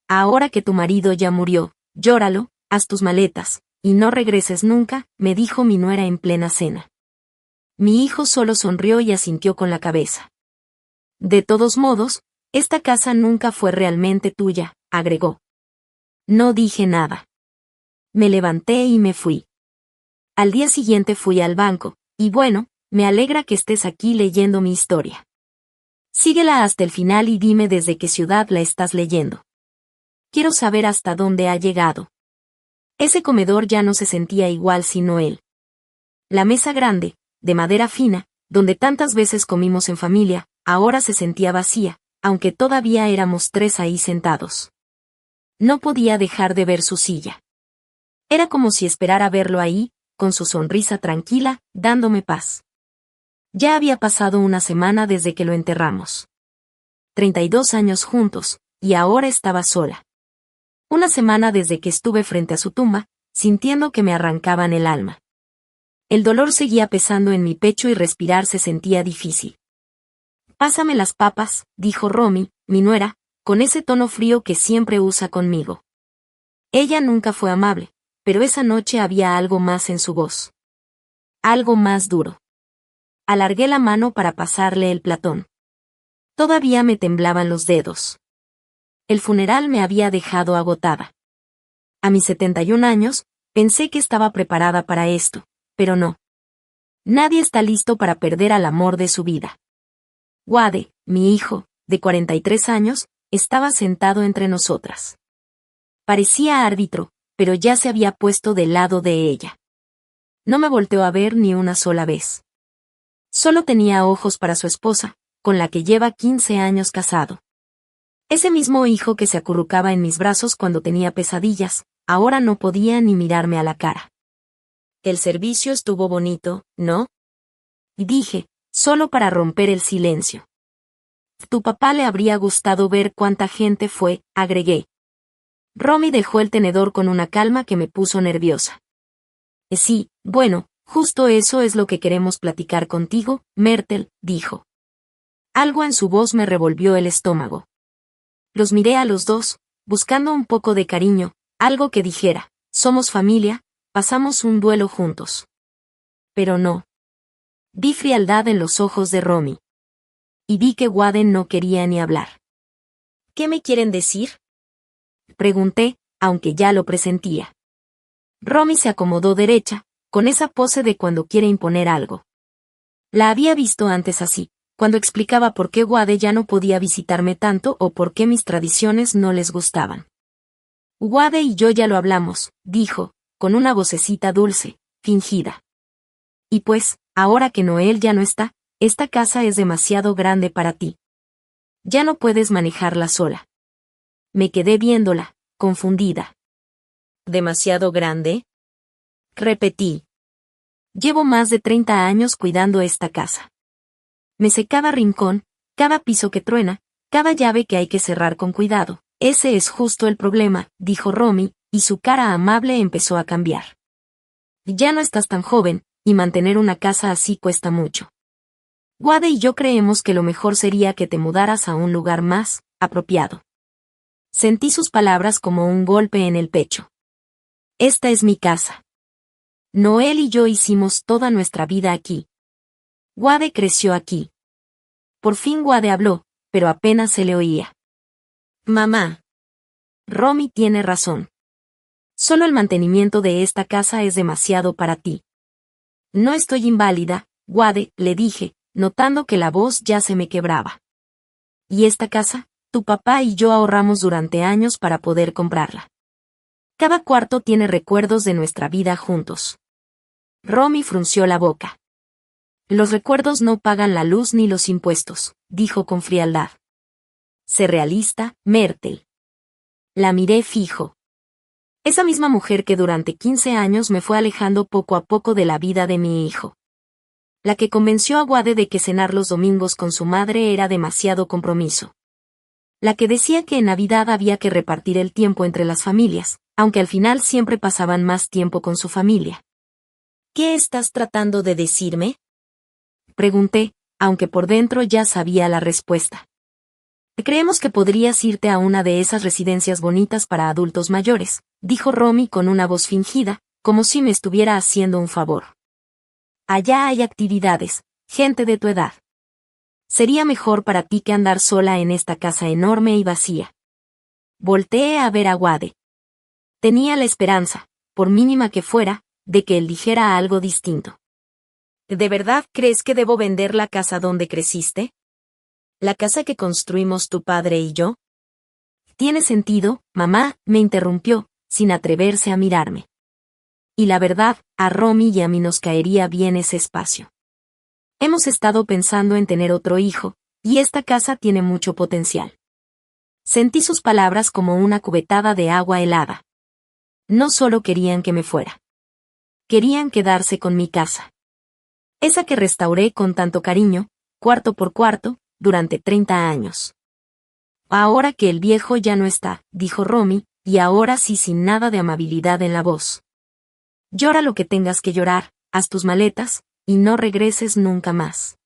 ahora que tu marido ya murió, llóralo, haz tus maletas, y no regreses nunca, me dijo mi nuera en plena cena. Mi hijo solo sonrió y asintió con la cabeza. De todos modos, esta casa nunca fue realmente tuya, agregó. No dije nada. Me levanté y me fui. Al día siguiente fui al banco, y bueno, me alegra que estés aquí leyendo mi historia. Síguela hasta el final y dime desde qué ciudad la estás leyendo. Quiero saber hasta dónde ha llegado. Ese comedor ya no se sentía igual sino él. La mesa grande, de madera fina, donde tantas veces comimos en familia, ahora se sentía vacía, aunque todavía éramos 3 ahí sentados. No podía dejar de ver su silla. Era como si esperara verlo ahí, con su sonrisa tranquila, dándome paz. Ya había pasado una semana desde que lo enterramos. 32 años juntos, y ahora estaba sola. Una semana desde que estuve frente a su tumba, sintiendo que me arrancaban el alma. El dolor seguía pesando en mi pecho y respirar se sentía difícil. Pásame las papas, dijo Romy, mi nuera, con ese tono frío que siempre usa conmigo. Ella nunca fue amable, pero esa noche había algo más en su voz. Algo más duro. Alargué la mano para pasarle el platón. Todavía me temblaban los dedos. El funeral me había dejado agotada. A mis 71 años, pensé que estaba preparada para esto, pero no. Nadie está listo para perder al amor de su vida. Wade, mi hijo, de 43 años, estaba sentado entre nosotras. Parecía árbitro, pero ya se había puesto del lado de ella. No me volteó a ver ni una sola vez. Solo tenía ojos para su esposa, con la que lleva 15 años casado. Ese mismo hijo que se acurrucaba en mis brazos cuando tenía pesadillas, ahora no podía ni mirarme a la cara. El servicio estuvo bonito, ¿no? Y dije, solo para romper el silencio. Tu papá le habría gustado ver cuánta gente fue, agregué. Romy dejó el tenedor con una calma que me puso nerviosa. Sí, bueno, justo eso es lo que queremos platicar contigo, Myrtle, dijo. Algo en su voz me revolvió el estómago. Los miré a los dos, buscando un poco de cariño, algo que dijera, somos familia, pasamos un duelo juntos. Pero no. Vi frialdad en los ojos de Romy. Y vi que Wade no quería ni hablar. ¿Qué me quieren decir? Pregunté, aunque ya lo presentía. Romy se acomodó derecha, con esa pose de cuando quiere imponer algo. La había visto antes así, cuando explicaba por qué Wade ya no podía visitarme tanto o por qué mis tradiciones no les gustaban. Wade y yo ya lo hablamos, dijo, con una vocecita dulce, fingida. Y pues, ahora que Noel ya no está, esta casa es demasiado grande para ti. Ya no puedes manejarla sola. Me quedé viéndola, confundida. ¿Demasiado grande? Repetí. Llevo más de 30 años cuidando esta casa. Me sé cada rincón, cada piso que truena, cada llave que hay que cerrar con cuidado. Ese es justo el problema, dijo Romy, y su cara amable empezó a cambiar. Ya no estás tan joven, y mantener una casa así cuesta mucho. Wade y yo creemos que lo mejor sería que te mudaras a un lugar más apropiado. Sentí sus palabras como un golpe en el pecho. Esta es mi casa. Noel y yo hicimos toda nuestra vida aquí. Wade creció aquí. Por fin Wade habló, pero apenas se le oía. Mamá. Romy tiene razón. Solo el mantenimiento de esta casa es demasiado para ti. No estoy inválida, Wade, le dije, notando que la voz ya se me quebraba. ¿Y esta casa? Tu papá y yo ahorramos durante años para poder comprarla. Cada cuarto tiene recuerdos de nuestra vida juntos. Romy frunció la boca. Los recuerdos no pagan la luz ni los impuestos, dijo con frialdad. Sé realista, Myrtle. La miré fijo. Esa misma mujer que durante 15 años me fue alejando poco a poco de la vida de mi hijo. La que convenció a Wade de que cenar los domingos con su madre era demasiado compromiso. La que decía que en Navidad había que repartir el tiempo entre las familias, aunque al final siempre pasaban más tiempo con su familia. ¿Qué estás tratando de decirme? Pregunté, aunque por dentro ya sabía la respuesta. Creemos que podrías irte a una de esas residencias bonitas para adultos mayores, dijo Romy con una voz fingida, como si me estuviera haciendo un favor. Allá hay actividades, gente de tu edad. Sería mejor para ti que andar sola en esta casa enorme y vacía. Volteé a ver a Wade. Tenía la esperanza, por mínima que fuera, de que él dijera algo distinto. ¿De verdad crees que debo vender la casa donde creciste? ¿La casa que construimos tu padre y yo? Tiene sentido, mamá, me interrumpió, sin atreverse a mirarme. Y la verdad, a Romy y a mí nos caería bien ese espacio. Hemos estado pensando en tener otro hijo, y esta casa tiene mucho potencial. Sentí sus palabras como una cubetada de agua helada. No solo querían que me fuera. Querían quedarse con mi casa. Esa que restauré con tanto cariño, cuarto por cuarto, durante 30 años. Ahora que el viejo ya no está, dijo Romy, y ahora sí sin nada de amabilidad en la voz. Llora lo que tengas que llorar, haz tus maletas, y no regreses nunca más.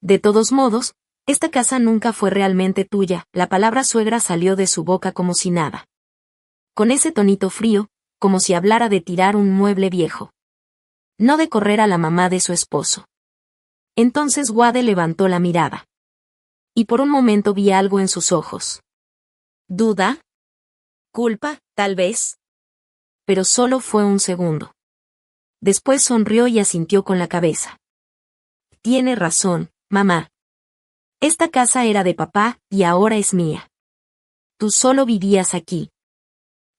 De todos modos, esta casa nunca fue realmente tuya, la palabra suegra salió de su boca como si nada. Con ese tonito frío, como si hablara de tirar un mueble viejo. No de correr a la mamá de su esposo. Entonces Wade levantó la mirada. Y por un momento vi algo en sus ojos. ¿Duda? ¿Culpa, tal vez? Pero solo fue un segundo. Después sonrió y asintió con la cabeza. Tiene razón, mamá. Esta casa era de papá, y ahora es mía. Tú solo vivías aquí.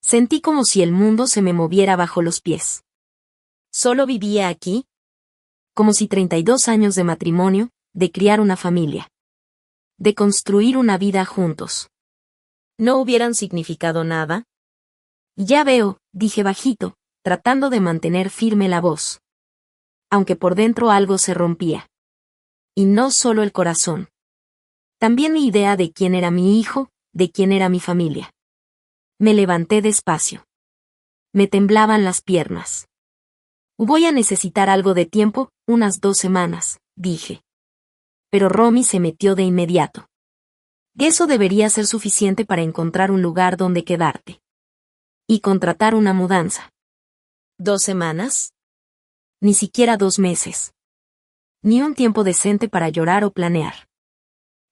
Sentí como si el mundo se me moviera bajo los pies. ¿Solo vivía aquí? Como si 32 años de matrimonio, de criar una familia. De construir una vida juntos. ¿No hubieran significado nada? Ya veo, dije bajito, tratando de mantener firme la voz. Aunque por dentro algo se rompía. Y no solo el corazón. También mi idea de quién era mi hijo, de quién era mi familia. Me levanté despacio. Me temblaban las piernas. Voy a necesitar algo de tiempo, unas 2 semanas, dije. Pero Romy se metió de inmediato. Eso debería ser suficiente para encontrar un lugar donde quedarte. Y contratar una mudanza. ¿2 semanas? Ni siquiera 2 meses. Ni un tiempo decente para llorar o planear.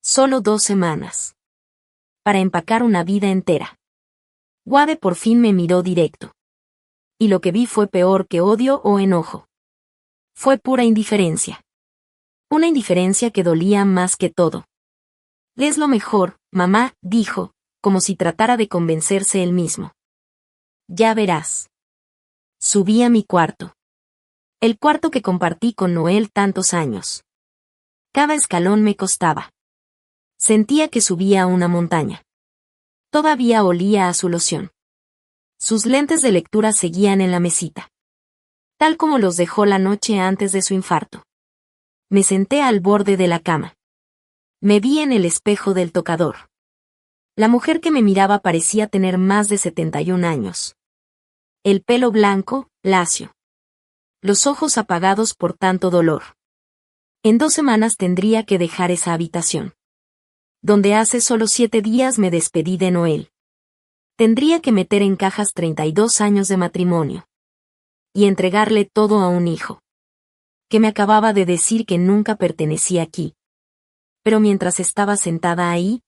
Solo 2 semanas. Para empacar una vida entera. Wade por fin me miró directo. Y lo que vi fue peor que odio o enojo. Fue pura indiferencia. Una indiferencia que dolía más que todo. Es lo mejor, mamá, dijo, como si tratara de convencerse él mismo. Ya verás. Subí a mi cuarto. El cuarto que compartí con Noel tantos años. Cada escalón me costaba. Sentía que subía a una montaña. Todavía olía a su loción. Sus lentes de lectura seguían en la mesita. Tal como los dejó la noche antes de su infarto. Me senté al borde de la cama. Me vi en el espejo del tocador. La mujer que me miraba parecía tener más de 71 años. El pelo blanco, lacio. Los ojos apagados por tanto dolor. En 2 semanas tendría que dejar esa habitación. Donde hace solo 7 días me despedí de Noel. Tendría que meter en cajas 32 años de matrimonio. Y entregarle todo a un hijo. Que me acababa de decir que nunca pertenecía aquí. Pero mientras estaba sentada ahí,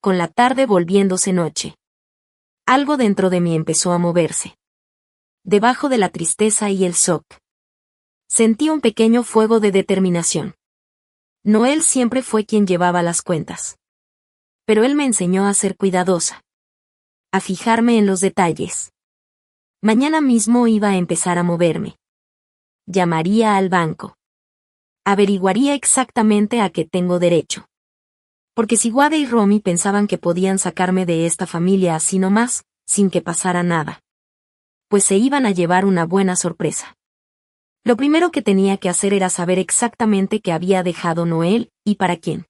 con la tarde volviéndose noche, algo dentro de mí empezó a moverse. Debajo de la tristeza y el shock. Sentí un pequeño fuego de determinación. Noel siempre fue quien llevaba las cuentas. Pero él me enseñó a ser cuidadosa. A fijarme en los detalles. Mañana mismo iba a empezar a moverme. Llamaría al banco. Averiguaría exactamente a qué tengo derecho. Porque si Wade y Romy pensaban que podían sacarme de esta familia así nomás, sin que pasara nada, pues se iban a llevar una buena sorpresa. Lo primero que tenía que hacer era saber exactamente qué había dejado Noel, y para quién.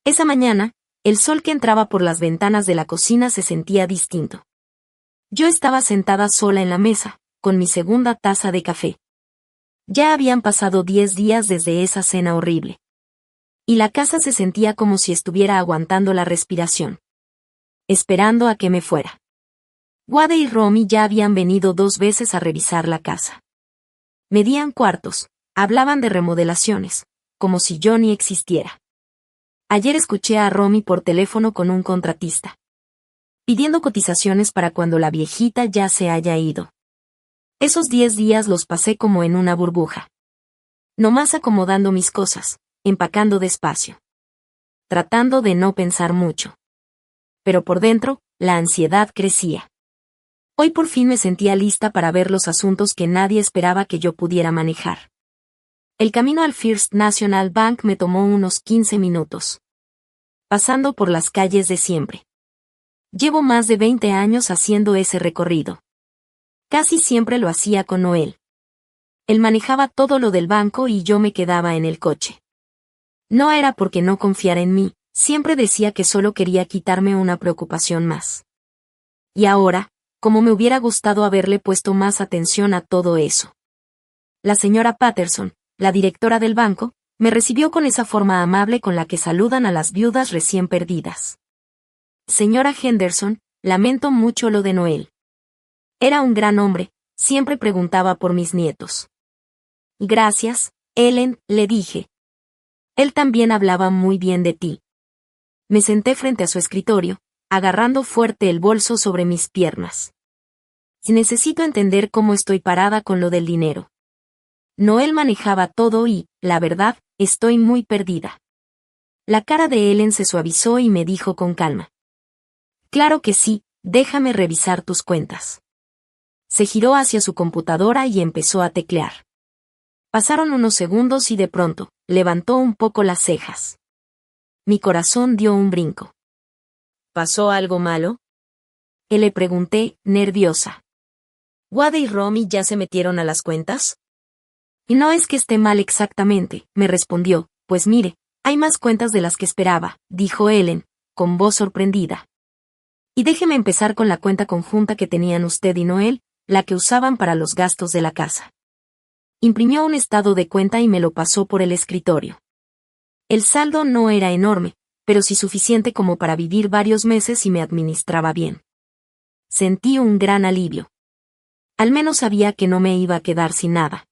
Esa mañana, el sol que entraba por las ventanas de la cocina se sentía distinto. Yo estaba sentada sola en la mesa, con mi segunda taza de café. Ya habían pasado 10 días desde esa cena horrible. Y la casa se sentía como si estuviera aguantando la respiración, esperando a que me fuera. Wade y Romy ya habían venido 2 veces a revisar la casa. Medían cuartos, hablaban de remodelaciones, como si yo ni existiera. Ayer escuché a Romy por teléfono con un contratista, pidiendo cotizaciones para cuando la viejita ya se haya ido. Esos 10 días los pasé como en una burbuja. Nomás acomodando mis cosas, empacando despacio. Tratando de no pensar mucho. Pero por dentro, la ansiedad crecía. Hoy por fin me sentía lista para ver los asuntos que nadie esperaba que yo pudiera manejar. El camino al First National Bank me tomó unos 15 minutos. Pasando por las calles de siempre. Llevo más de 20 años haciendo ese recorrido. Casi siempre lo hacía con Noel. Él manejaba todo lo del banco y yo me quedaba en el coche. No era porque no confiara en mí, siempre decía que solo quería quitarme una preocupación más. Y ahora, como me hubiera gustado haberle puesto más atención a todo eso. La señora Patterson, la directora del banco, me recibió con esa forma amable con la que saludan a las viudas recién perdidas. Señora Henderson, lamento mucho lo de Noel. Era un gran hombre, siempre preguntaba por mis nietos. Gracias, Ellen, le dije. Él también hablaba muy bien de ti. Me senté frente a su escritorio, agarrando fuerte el bolso sobre mis piernas. Necesito entender cómo estoy parada con lo del dinero. Noel manejaba todo y, la verdad, estoy muy perdida. La cara de Ellen se suavizó y me dijo con calma. Claro que sí, déjame revisar tus cuentas. Se giró hacia su computadora y empezó a teclear. Pasaron unos segundos y de pronto, levantó un poco las cejas. Mi corazón dio un brinco. ¿Pasó algo malo? Le pregunté, nerviosa. ¿Wade y Romy ya se metieron a las cuentas? Y no es que esté mal exactamente, me respondió, pues mire, hay más cuentas de las que esperaba, dijo Ellen, con voz sorprendida. Y déjeme empezar con la cuenta conjunta que tenían usted y Noel, la que usaban para los gastos de la casa. Imprimió un estado de cuenta y me lo pasó por el escritorio. El saldo no era enorme, pero sí suficiente como para vivir varios meses y me administraba bien. Sentí un gran alivio. Al menos sabía que no me iba a quedar sin nada.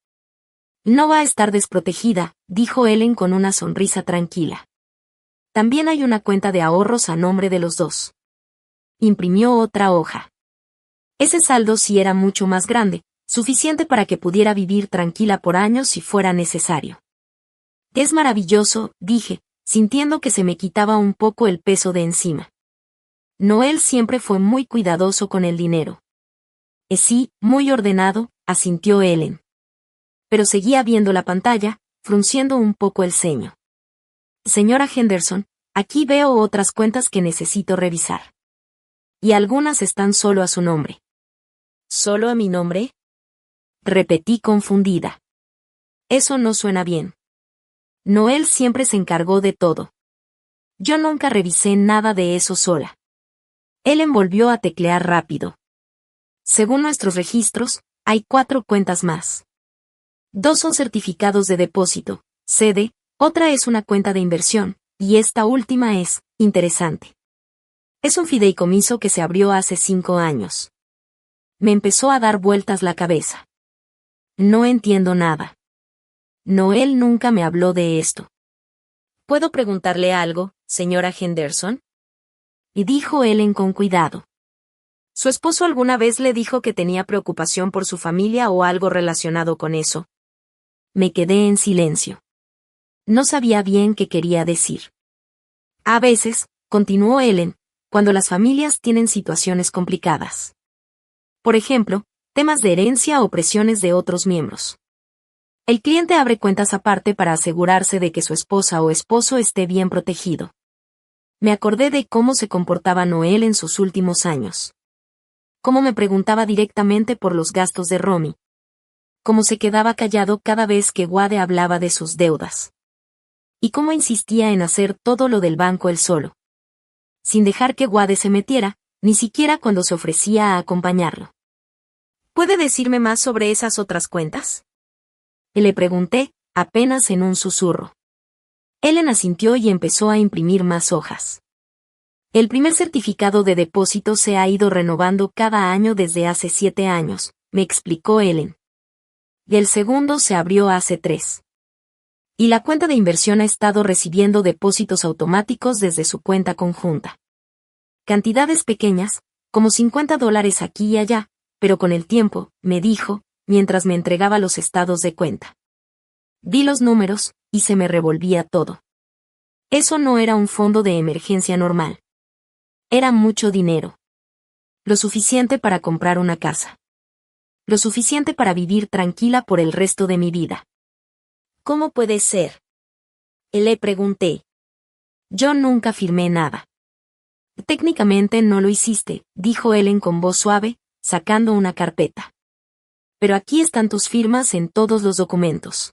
No va a estar desprotegida, dijo Ellen con una sonrisa tranquila. También hay una cuenta de ahorros a nombre de los dos. Imprimió otra hoja. Ese saldo sí era mucho más grande, suficiente para que pudiera vivir tranquila por años si fuera necesario. Es maravilloso, dije, sintiendo que se me quitaba un poco el peso de encima. Noel siempre fue muy cuidadoso con el dinero. Sí, muy ordenado, asintió Ellen. Pero seguía viendo la pantalla, frunciendo un poco el ceño. Señora Henderson, aquí veo otras cuentas que necesito revisar. Y algunas están solo a su nombre. ¿Solo a mi nombre? Repetí confundida. Eso no suena bien. Noel siempre se encargó de todo. Yo nunca revisé nada de eso sola. Ellen volvió a teclear rápido. Según nuestros registros, hay 4 cuentas más. 2 son certificados de depósito, CD, otra es una cuenta de inversión, y esta última es, interesante. Es un fideicomiso que se abrió hace 5 años. Me empezó a dar vueltas la cabeza. No entiendo nada. Noel nunca me habló de esto. ¿Puedo preguntarle algo, señora Henderson? Y dijo Ellen con cuidado. ¿Su esposo alguna vez le dijo que tenía preocupación por su familia o algo relacionado con eso? Me quedé en silencio. No sabía bien qué quería decir. A veces, continuó Ellen, cuando las familias tienen situaciones complicadas. Por ejemplo, temas de herencia o presiones de otros miembros. El cliente abre cuentas aparte para asegurarse de que su esposa o esposo esté bien protegido. Me acordé de cómo se comportaba Noel en sus últimos años. Cómo me preguntaba directamente por los gastos de Romy. Cómo se quedaba callado cada vez que Wade hablaba de sus deudas. Y cómo insistía en hacer todo lo del banco él solo. Sin dejar que Wade se metiera, ni siquiera cuando se ofrecía a acompañarlo. ¿Puede decirme más sobre esas otras cuentas? Le pregunté, apenas en un susurro. Ellen asintió y empezó a imprimir más hojas. El primer certificado de depósito se ha ido renovando cada año desde hace 7 años, me explicó Ellen. Y el segundo se abrió hace 3. Y la cuenta de inversión ha estado recibiendo depósitos automáticos desde su cuenta conjunta. Cantidades pequeñas, como $50 aquí y allá, pero con el tiempo, me dijo, mientras me entregaba los estados de cuenta. Vi los números, y se me revolvía todo. Eso no era un fondo de emergencia normal. Era mucho dinero. Lo suficiente para comprar una casa. Lo suficiente para vivir tranquila por el resto de mi vida. ¿Cómo puede ser? Le pregunté. Yo nunca firmé nada. Técnicamente no lo hiciste, dijo Ellen con voz suave, sacando una carpeta. Pero aquí están tus firmas en todos los documentos.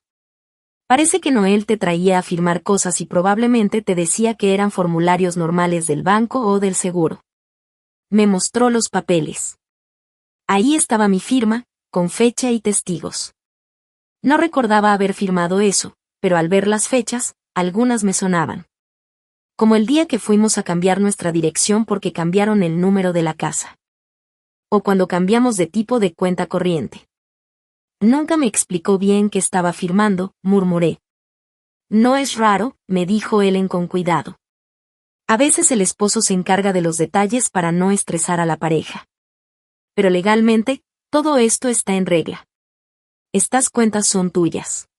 Parece que Noel te traía a firmar cosas y probablemente te decía que eran formularios normales del banco o del seguro. Me mostró los papeles. Ahí estaba mi firma, con fecha y testigos. No recordaba haber firmado eso, pero al ver las fechas, algunas me sonaban. Como el día que fuimos a cambiar nuestra dirección porque cambiaron el número de la casa. O cuando cambiamos de tipo de cuenta corriente. Nunca me explicó bien qué estaba firmando, murmuré. No es raro, me dijo Ellen con cuidado. A veces el esposo se encarga de los detalles para no estresar a la pareja. Pero legalmente, todo esto está en regla. Estas cuentas son tuyas.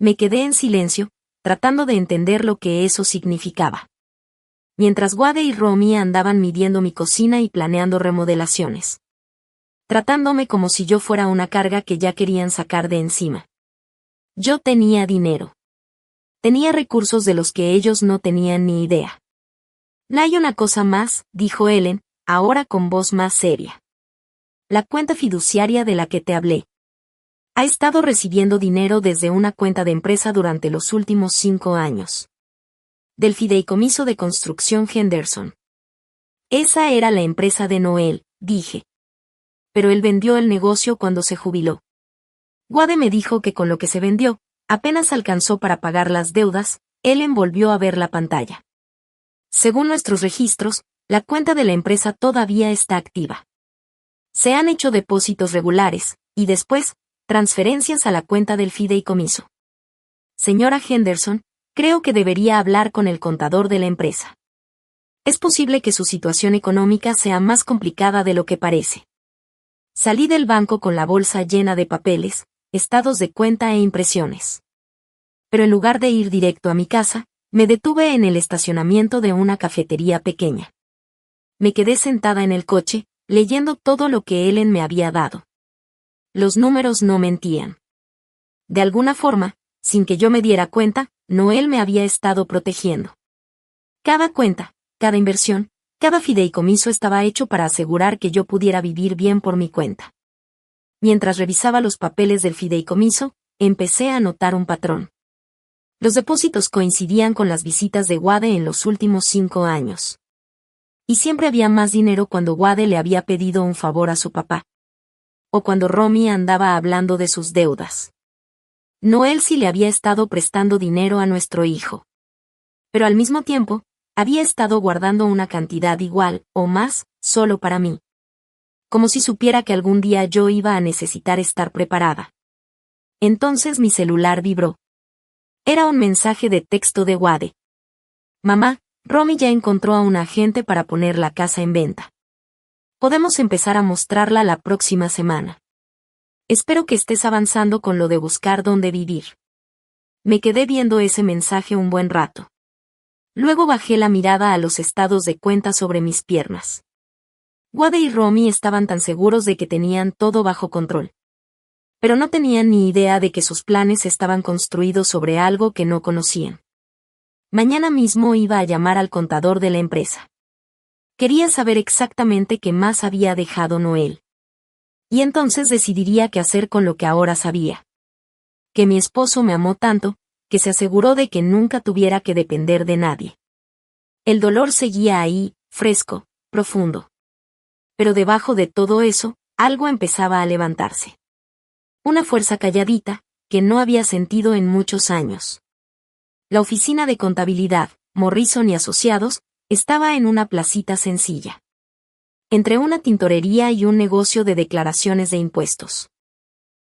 Me quedé en silencio, tratando de entender lo que eso significaba. Mientras Wade y Romy andaban midiendo mi cocina y planeando remodelaciones. Tratándome como si yo fuera una carga que ya querían sacar de encima. Yo tenía dinero. Tenía recursos de los que ellos no tenían ni idea. Hay una cosa más, dijo Ellen, ahora con voz más seria. La cuenta fiduciaria de la que te hablé. Ha estado recibiendo dinero desde una cuenta de empresa durante los últimos 5 años. Del fideicomiso de construcción Henderson. Esa era la empresa de Noel, dije. Pero él vendió el negocio cuando se jubiló. Wade me dijo que con lo que se vendió, apenas alcanzó para pagar las deudas. Ellen volvió a ver la pantalla. Según nuestros registros, la cuenta de la empresa todavía está activa. Se han hecho depósitos regulares, y después, transferencias a la cuenta del fideicomiso. Señora Henderson, creo que debería hablar con el contador de la empresa. Es posible que su situación económica sea más complicada de lo que parece. Salí del banco con la bolsa llena de papeles, estados de cuenta e impresiones. Pero en lugar de ir directo a mi casa, me detuve en el estacionamiento de una cafetería pequeña. Me quedé sentada en el coche, leyendo todo lo que Ellen me había dado. Los números no mentían. De alguna forma, sin que yo me diera cuenta, Noel me había estado protegiendo. Cada cuenta, cada inversión, cada fideicomiso estaba hecho para asegurar que yo pudiera vivir bien por mi cuenta. Mientras revisaba los papeles del fideicomiso, empecé a notar un patrón. Los depósitos coincidían con las visitas de Wade en los últimos 5 años. Y siempre había más dinero cuando Wade le había pedido un favor a su papá. O cuando Romy andaba hablando de sus deudas. Noel sí le había estado prestando dinero a nuestro hijo. Pero al mismo tiempo, había estado guardando una cantidad igual, o más, solo para mí. Como si supiera que algún día yo iba a necesitar estar preparada. Entonces mi celular vibró. Era un mensaje de texto de Wade. Mamá, Romy ya encontró a un agente para poner la casa en venta. Podemos empezar a mostrarla la próxima semana. Espero que estés avanzando con lo de buscar dónde vivir. Me quedé viendo ese mensaje un buen rato. Luego bajé la mirada a los estados de cuenta sobre mis piernas. Wade y Romy estaban tan seguros de que tenían todo bajo control. Pero no tenían ni idea de que sus planes estaban construidos sobre algo que no conocían. Mañana mismo iba a llamar al contador de la empresa. Quería saber exactamente qué más había dejado Noel. Y entonces decidiría qué hacer con lo que ahora sabía. Que mi esposo me amó tanto, que se aseguró de que nunca tuviera que depender de nadie. El dolor seguía ahí, fresco, profundo. Pero debajo de todo eso, algo empezaba a levantarse. Una fuerza calladita, que no había sentido en muchos años. La oficina de contabilidad, Morrison y Asociados, estaba en una placita sencilla. Entre una tintorería y un negocio de declaraciones de impuestos.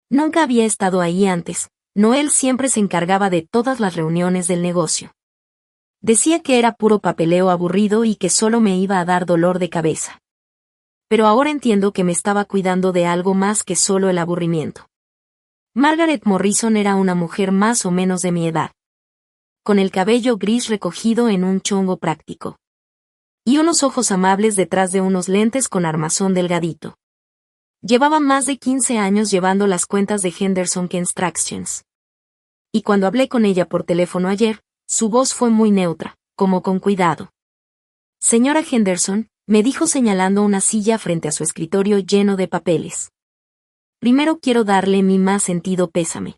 Nunca había estado ahí antes. Noel siempre se encargaba de todas las reuniones del negocio. Decía que era puro papeleo aburrido y que solo me iba a dar dolor de cabeza. Pero ahora entiendo que me estaba cuidando de algo más que solo el aburrimiento. Margaret Morrison era una mujer más o menos de mi edad. Con el cabello gris recogido en un chongo práctico. Y unos ojos amables detrás de unos lentes con armazón delgadito. Llevaba más de 15 años llevando las cuentas de Henderson Constructions. Y cuando hablé con ella por teléfono ayer, su voz fue muy neutra, como con cuidado. Señora Henderson, me dijo señalando una silla frente a su escritorio lleno de papeles. Primero quiero darle mi más sentido pésame.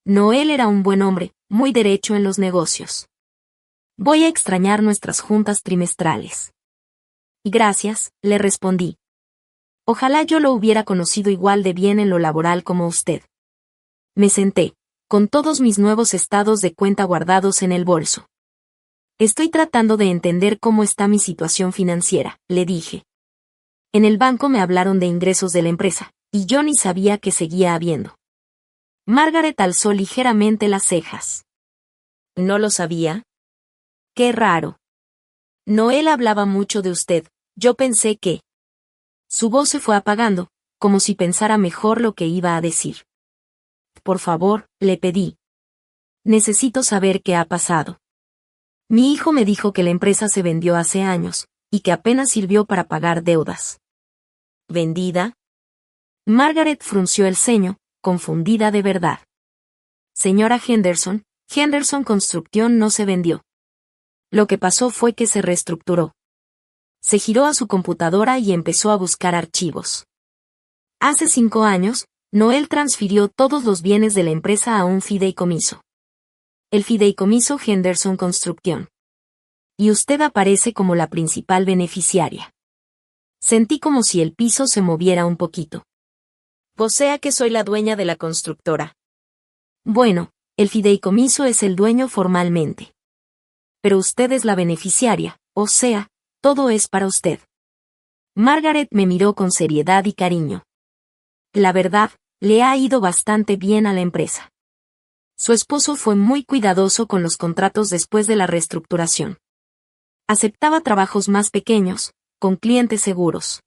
Noel era un buen hombre, muy derecho en los negocios. Voy a extrañar nuestras juntas trimestrales. Gracias, le respondí. Ojalá yo lo hubiera conocido igual de bien en lo laboral como usted. Me senté, con todos mis nuevos estados de cuenta guardados en el bolso. Estoy tratando de entender cómo está mi situación financiera, le dije. En el banco me hablaron de ingresos de la empresa, y yo ni sabía que seguía habiendo. Margaret alzó ligeramente las cejas. ¿No lo sabía? Qué raro. Noel hablaba mucho de usted, yo pensé que... Su voz se fue apagando, como si pensara mejor lo que iba a decir. Por favor, le pedí. Necesito saber qué ha pasado. Mi hijo me dijo que la empresa se vendió hace años, y que apenas sirvió para pagar deudas. ¿Vendida? Margaret frunció el ceño, confundida de verdad. Señora Henderson, Henderson Construction no se vendió. Lo que pasó fue que se reestructuró. Se giró a su computadora y empezó a buscar archivos. Hace 5 años, Noel transfirió todos los bienes de la empresa a un fideicomiso. El fideicomiso Henderson Construction. Y usted aparece como la principal beneficiaria. Sentí como si el piso se moviera un poquito. O sea que soy la dueña de la constructora. Bueno, el fideicomiso es el dueño formalmente. Pero usted es la beneficiaria, o sea, todo es para usted. Margaret me miró con seriedad y cariño. La verdad, le ha ido bastante bien a la empresa. Su esposo fue muy cuidadoso con los contratos después de la reestructuración. Aceptaba trabajos más pequeños, con clientes seguros.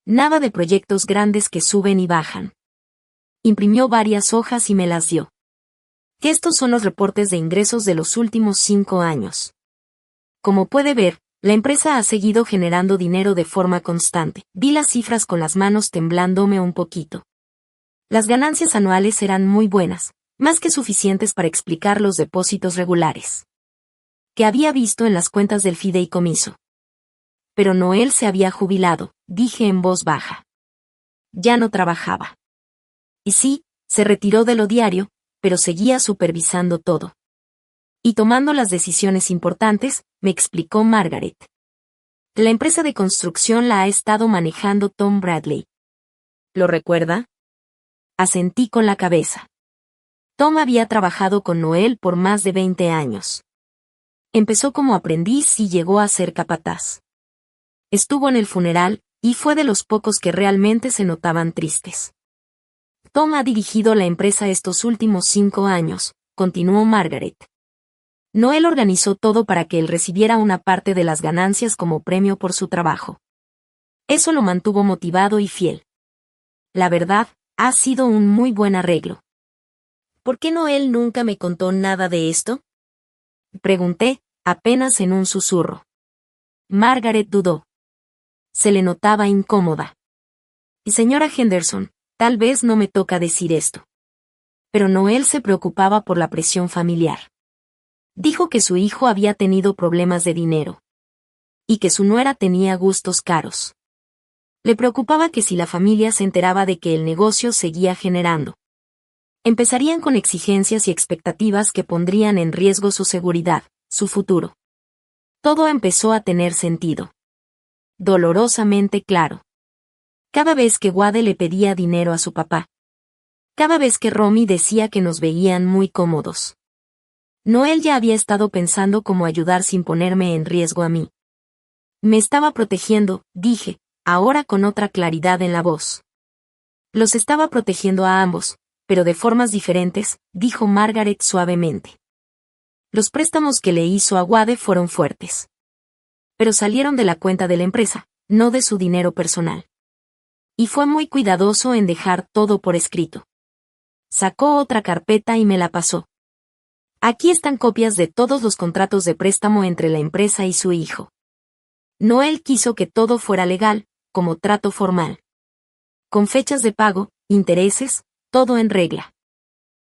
Nada de proyectos grandes que suben y bajan. Imprimió varias hojas y me las dio. Estos son los reportes de ingresos de los últimos 5 años. Como puede ver, la empresa ha seguido generando dinero de forma constante. Vi las cifras con las manos temblándome un poquito. Las ganancias anuales eran muy buenas, más que suficientes para explicar los depósitos regulares que había visto en las cuentas del fideicomiso. Pero Noel se había jubilado, dije en voz baja. Ya no trabajaba. Y sí, se retiró de lo diario, pero seguía supervisando todo. Y tomando las decisiones importantes, me explicó Margaret. La empresa de construcción la ha estado manejando Tom Bradley. ¿Lo recuerda? Asentí con la cabeza. Tom había trabajado con Noel por más de 20 años. Empezó como aprendiz y llegó a ser capataz. Estuvo en el funeral, y fue de los pocos que realmente se notaban tristes. Tom ha dirigido la empresa estos últimos 5 años, continuó Margaret. Noel organizó todo para que él recibiera una parte de las ganancias como premio por su trabajo. Eso lo mantuvo motivado y fiel. La verdad, ha sido un muy buen arreglo. ¿Por qué Noel nunca me contó nada de esto? Pregunté, apenas en un susurro. Margaret dudó. Se le notaba incómoda. Y señora Henderson, tal vez no me toca decir esto. Pero Noel se preocupaba por la presión familiar. Dijo que su hijo había tenido problemas de dinero. Y que su nuera tenía gustos caros. Le preocupaba que si la familia se enteraba de que el negocio seguía generando, empezarían con exigencias y expectativas que pondrían en riesgo su seguridad, su futuro. Todo empezó a tener sentido. Dolorosamente claro. Cada vez que Wade le pedía dinero a su papá. Cada vez que Romy decía que nos veían muy cómodos. Noel ya había estado pensando cómo ayudar sin ponerme en riesgo a mí. Me estaba protegiendo, dije, ahora con otra claridad en la voz. Los estaba protegiendo a ambos, pero de formas diferentes, dijo Margaret suavemente. Los préstamos que le hizo a Wade fueron fuertes. Pero salieron de la cuenta de la empresa, no de su dinero personal. Y fue muy cuidadoso en dejar todo por escrito. Sacó otra carpeta y me la pasó. Aquí están copias de todos los contratos de préstamo entre la empresa y su hijo. Noel quiso que todo fuera legal, como trato formal. Con fechas de pago, intereses, todo en regla.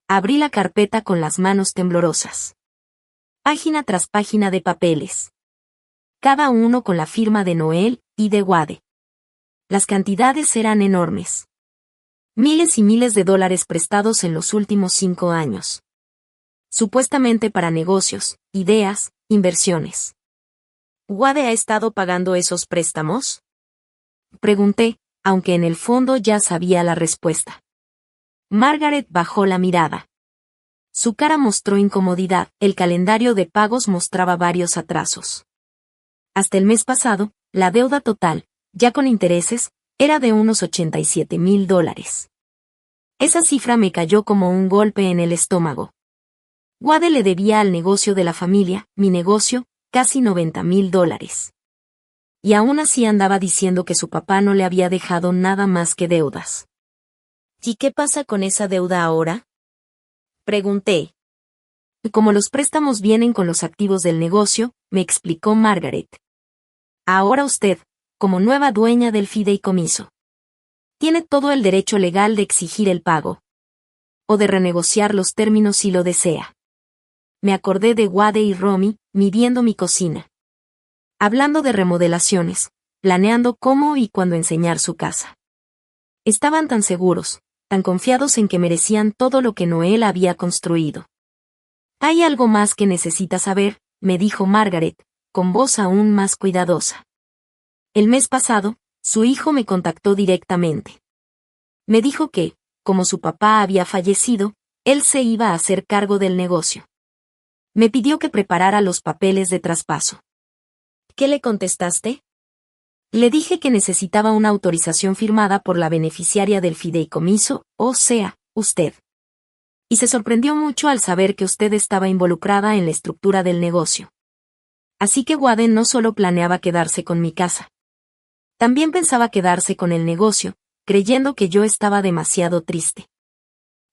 Abrí la carpeta con las manos temblorosas. Página tras página de papeles. Cada uno con la firma de Noel y de Wade. Las cantidades eran enormes. Miles y miles de dólares prestados en los últimos 5 años. Supuestamente para negocios, ideas, inversiones. ¿Wade ha estado pagando esos préstamos? Pregunté, aunque en el fondo ya sabía la respuesta. Margaret bajó la mirada. Su cara mostró incomodidad, el calendario de pagos mostraba varios atrasos. Hasta el mes pasado, la deuda total, ya con intereses, era de unos $87,000. Esa cifra me cayó como un golpe en el estómago. Wade le debía al negocio de la familia, mi negocio, casi $90,000. Y aún así andaba diciendo que su papá no le había dejado nada más que deudas. ¿Y qué pasa con esa deuda ahora? Pregunté. Como los préstamos vienen con los activos del negocio, me explicó Margaret. Ahora usted, como nueva dueña del fideicomiso, tiene todo el derecho legal de exigir el pago. O de renegociar los términos si lo desea. Me acordé de Wade y Romy, midiendo mi cocina. Hablando de remodelaciones, planeando cómo y cuándo enseñar su casa. Estaban tan seguros, tan confiados en que merecían todo lo que Noel había construido. Hay algo más que necesita saber, me dijo Margaret, con voz aún más cuidadosa. El mes pasado, su hijo me contactó directamente. Me dijo que, como su papá había fallecido, él se iba a hacer cargo del negocio. Me pidió que preparara los papeles de traspaso. ¿Qué le contestaste? Le dije que necesitaba una autorización firmada por la beneficiaria del fideicomiso, o sea, usted. Y se sorprendió mucho al saber que usted estaba involucrada en la estructura del negocio. Así que Wade no solo planeaba quedarse con mi casa. También pensaba quedarse con el negocio, creyendo que yo estaba demasiado triste.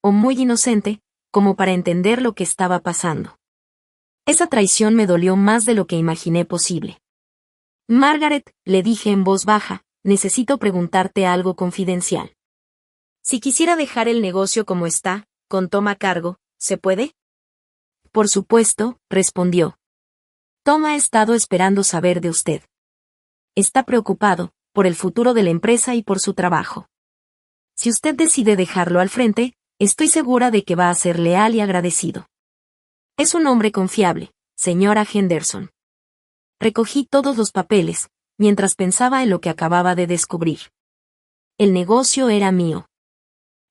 O muy inocente, como para entender lo que estaba pasando. Esa traición me dolió más de lo que imaginé posible. Margaret, le dije en voz baja, necesito preguntarte algo confidencial. Si quisiera dejar el negocio como está, con Tom a cargo, ¿se puede? Por supuesto, respondió. Tom ha estado esperando saber de usted. Está preocupado, por el futuro de la empresa y por su trabajo. Si usted decide dejarlo al frente, estoy segura de que va a ser leal y agradecido. Es un hombre confiable, señora Henderson. Recogí todos los papeles, mientras pensaba en lo que acababa de descubrir. El negocio era mío.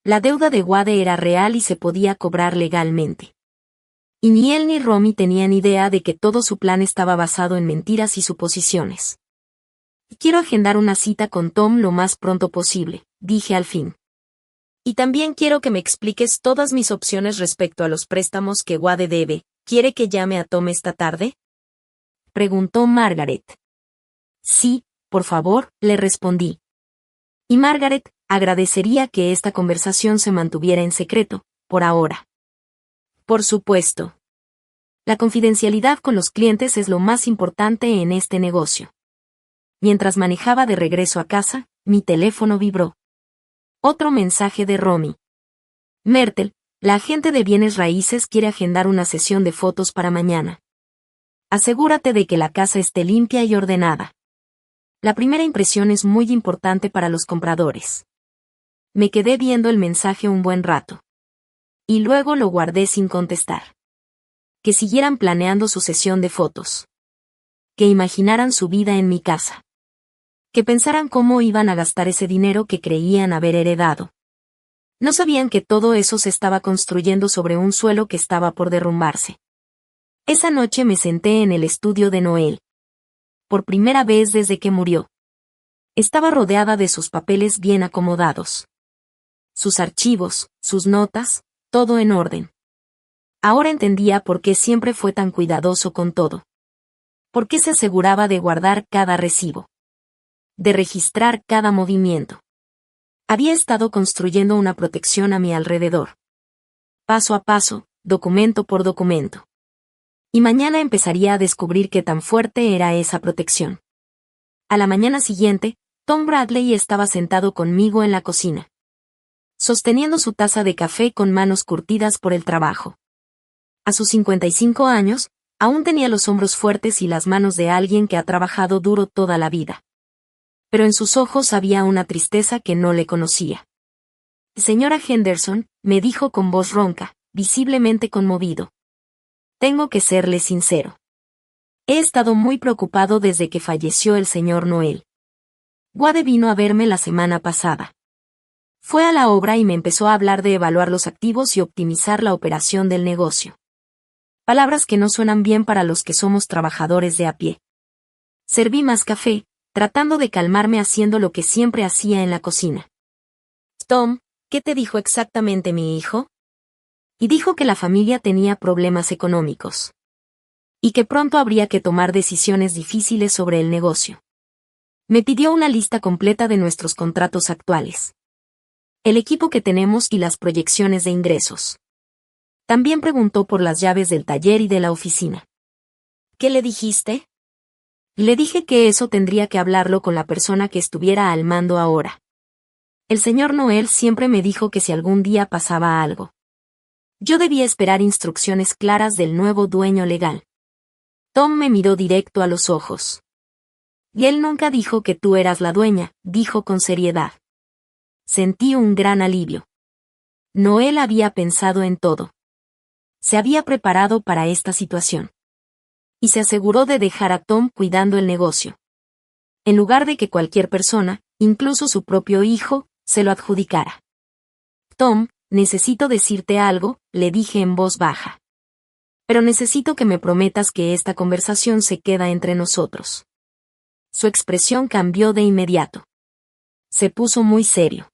La deuda de Wade era real y se podía cobrar legalmente. Y ni él ni Romy tenían idea de que todo su plan estaba basado en mentiras y suposiciones. Quiero agendar una cita con Tom lo más pronto posible, dije al fin. Y también quiero que me expliques todas mis opciones respecto a los préstamos que Wade debe. ¿Quiere que llame a Tom esta tarde? Preguntó Margaret. Sí, por favor, le respondí. Y Margaret, agradecería que esta conversación se mantuviera en secreto, por ahora. Por supuesto. La confidencialidad con los clientes es lo más importante en este negocio. Mientras manejaba de regreso a casa, mi teléfono vibró. Otro mensaje de Romy. Myrtle, la agente de bienes raíces quiere agendar una sesión de fotos para mañana. Asegúrate de que la casa esté limpia y ordenada. La primera impresión es muy importante para los compradores. Me quedé viendo el mensaje un buen rato. Y luego lo guardé sin contestar. Que siguieran planeando su sesión de fotos. Que imaginaran su vida en mi casa. Que pensaran cómo iban a gastar ese dinero que creían haber heredado. No sabían que todo eso se estaba construyendo sobre un suelo que estaba por derrumbarse. Esa noche me senté en el estudio de Noel. Por primera vez desde que murió. Estaba rodeada de sus papeles bien acomodados. Sus archivos, sus notas, todo en orden. Ahora entendía por qué siempre fue tan cuidadoso con todo. Por qué se aseguraba de guardar cada recibo. De registrar cada movimiento. Había estado construyendo una protección a mi alrededor. Paso a paso, documento por documento. Y mañana empezaría a descubrir qué tan fuerte era esa protección. A la mañana siguiente, Tom Bradley estaba sentado conmigo en la cocina. Sosteniendo su taza de café con manos curtidas por el trabajo. A sus 55 años, aún tenía los hombros fuertes y las manos de alguien que ha trabajado duro toda la vida. Pero en sus ojos había una tristeza que no le conocía. Señora Henderson, me dijo con voz ronca, visiblemente conmovido. Tengo que serle sincero. He estado muy preocupado desde que falleció el señor Noel. Wade vino a verme la semana pasada. Fue a la obra y me empezó a hablar de evaluar los activos y optimizar la operación del negocio. Palabras que no suenan bien para los que somos trabajadores de a pie. Serví más café, tratando de calmarme haciendo lo que siempre hacía en la cocina. Tom, ¿qué te dijo exactamente mi hijo? Y dijo que la familia tenía problemas económicos. Y que pronto habría que tomar decisiones difíciles sobre el negocio. Me pidió una lista completa de nuestros contratos actuales. El equipo que tenemos y las proyecciones de ingresos. También preguntó por las llaves del taller y de la oficina. ¿Qué le dijiste? Le dije que eso tendría que hablarlo con la persona que estuviera al mando ahora. El señor Noel siempre me dijo que si algún día pasaba algo, yo debía esperar instrucciones claras del nuevo dueño legal. Tom me miró directo a los ojos. Y él nunca dijo que tú eras la dueña, dijo con seriedad. Sentí un gran alivio. Noel había pensado en todo. Se había preparado para esta situación. Y se aseguró de dejar a Tom cuidando el negocio. En lugar de que cualquier persona, incluso su propio hijo, se lo adjudicara. Tom, necesito decirte algo, le dije en voz baja. Pero necesito que me prometas que esta conversación se queda entre nosotros. Su expresión cambió de inmediato. Se puso muy serio.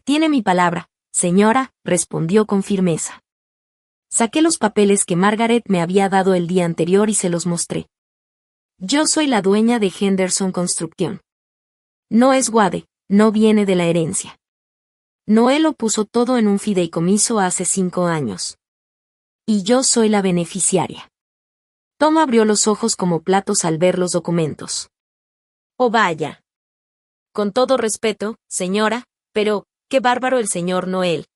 Tiene mi palabra, señora, respondió con firmeza. Saqué los papeles que Margaret me había dado el día anterior y se los mostré. Yo soy la dueña de Henderson Construction. No es Wade, no viene de la herencia. Noel lo puso todo en un fideicomiso hace 5 años. Y yo soy la beneficiaria. Tom abrió los ojos como platos al ver los documentos. Oh vaya. Con todo respeto, señora, pero, qué bárbaro el señor Noel.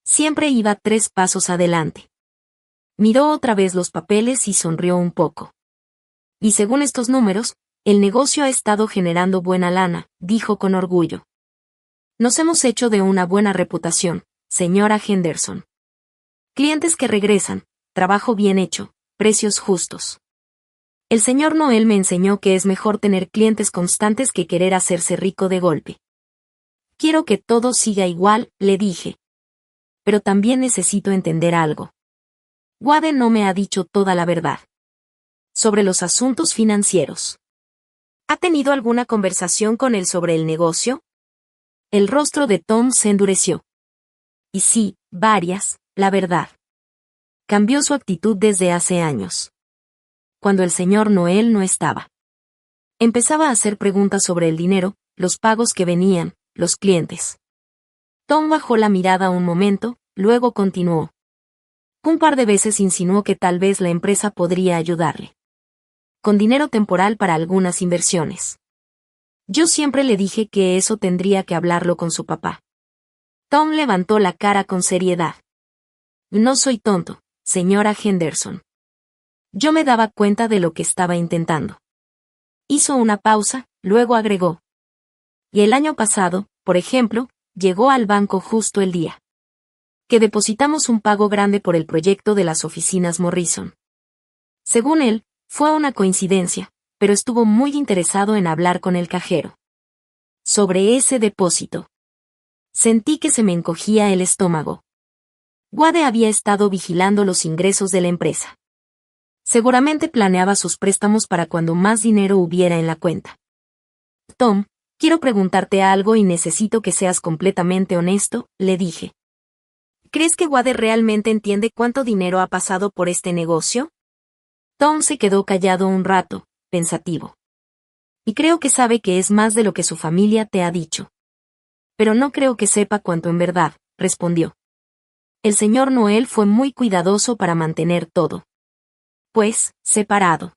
Siempre iba 3 pasos adelante. Miró otra vez los papeles y sonrió un poco. Y según estos números, el negocio ha estado generando buena lana, dijo con orgullo. Nos hemos hecho de una buena reputación, señora Henderson. Clientes que regresan, trabajo bien hecho, precios justos. El señor Noel me enseñó que es mejor tener clientes constantes que querer hacerse rico de golpe. Quiero que todo siga igual, le dije. Pero también necesito entender algo. Wade no me ha dicho toda la verdad. Sobre los asuntos financieros. ¿Ha tenido alguna conversación con él sobre el negocio? El rostro de Tom se endureció. Y sí, varias, la verdad. Cambió su actitud desde hace años. Cuando el señor Noel no estaba. Empezaba a hacer preguntas sobre el dinero, los pagos que venían, los clientes. Tom bajó la mirada un momento, luego continuó. Un par de veces insinuó que tal vez la empresa podría ayudarle. Con dinero temporal para algunas inversiones. Yo siempre le dije que eso tendría que hablarlo con su papá. Tom levantó la cara con seriedad. No soy tonto, señora Henderson. Yo me daba cuenta de lo que estaba intentando. Hizo una pausa, luego agregó. Y el año pasado, por ejemplo, llegó al banco justo el día que depositamos un pago grande por el proyecto de las oficinas Morrison. Según él, fue una coincidencia, pero estuvo muy interesado en hablar con el cajero. Sobre ese depósito. Sentí que se me encogía el estómago. Wade había estado vigilando los ingresos de la empresa. Seguramente planeaba sus préstamos para cuando más dinero hubiera en la cuenta. Tom, quiero preguntarte algo y necesito que seas completamente honesto, le dije. ¿Crees que Wade realmente entiende cuánto dinero ha pasado por este negocio? Tom se quedó callado un rato, pensativo. Y creo que sabe que es más de lo que su familia te ha dicho. Pero no creo que sepa cuánto en verdad, respondió. El señor Noel fue muy cuidadoso para mantener todo. Pues, separado.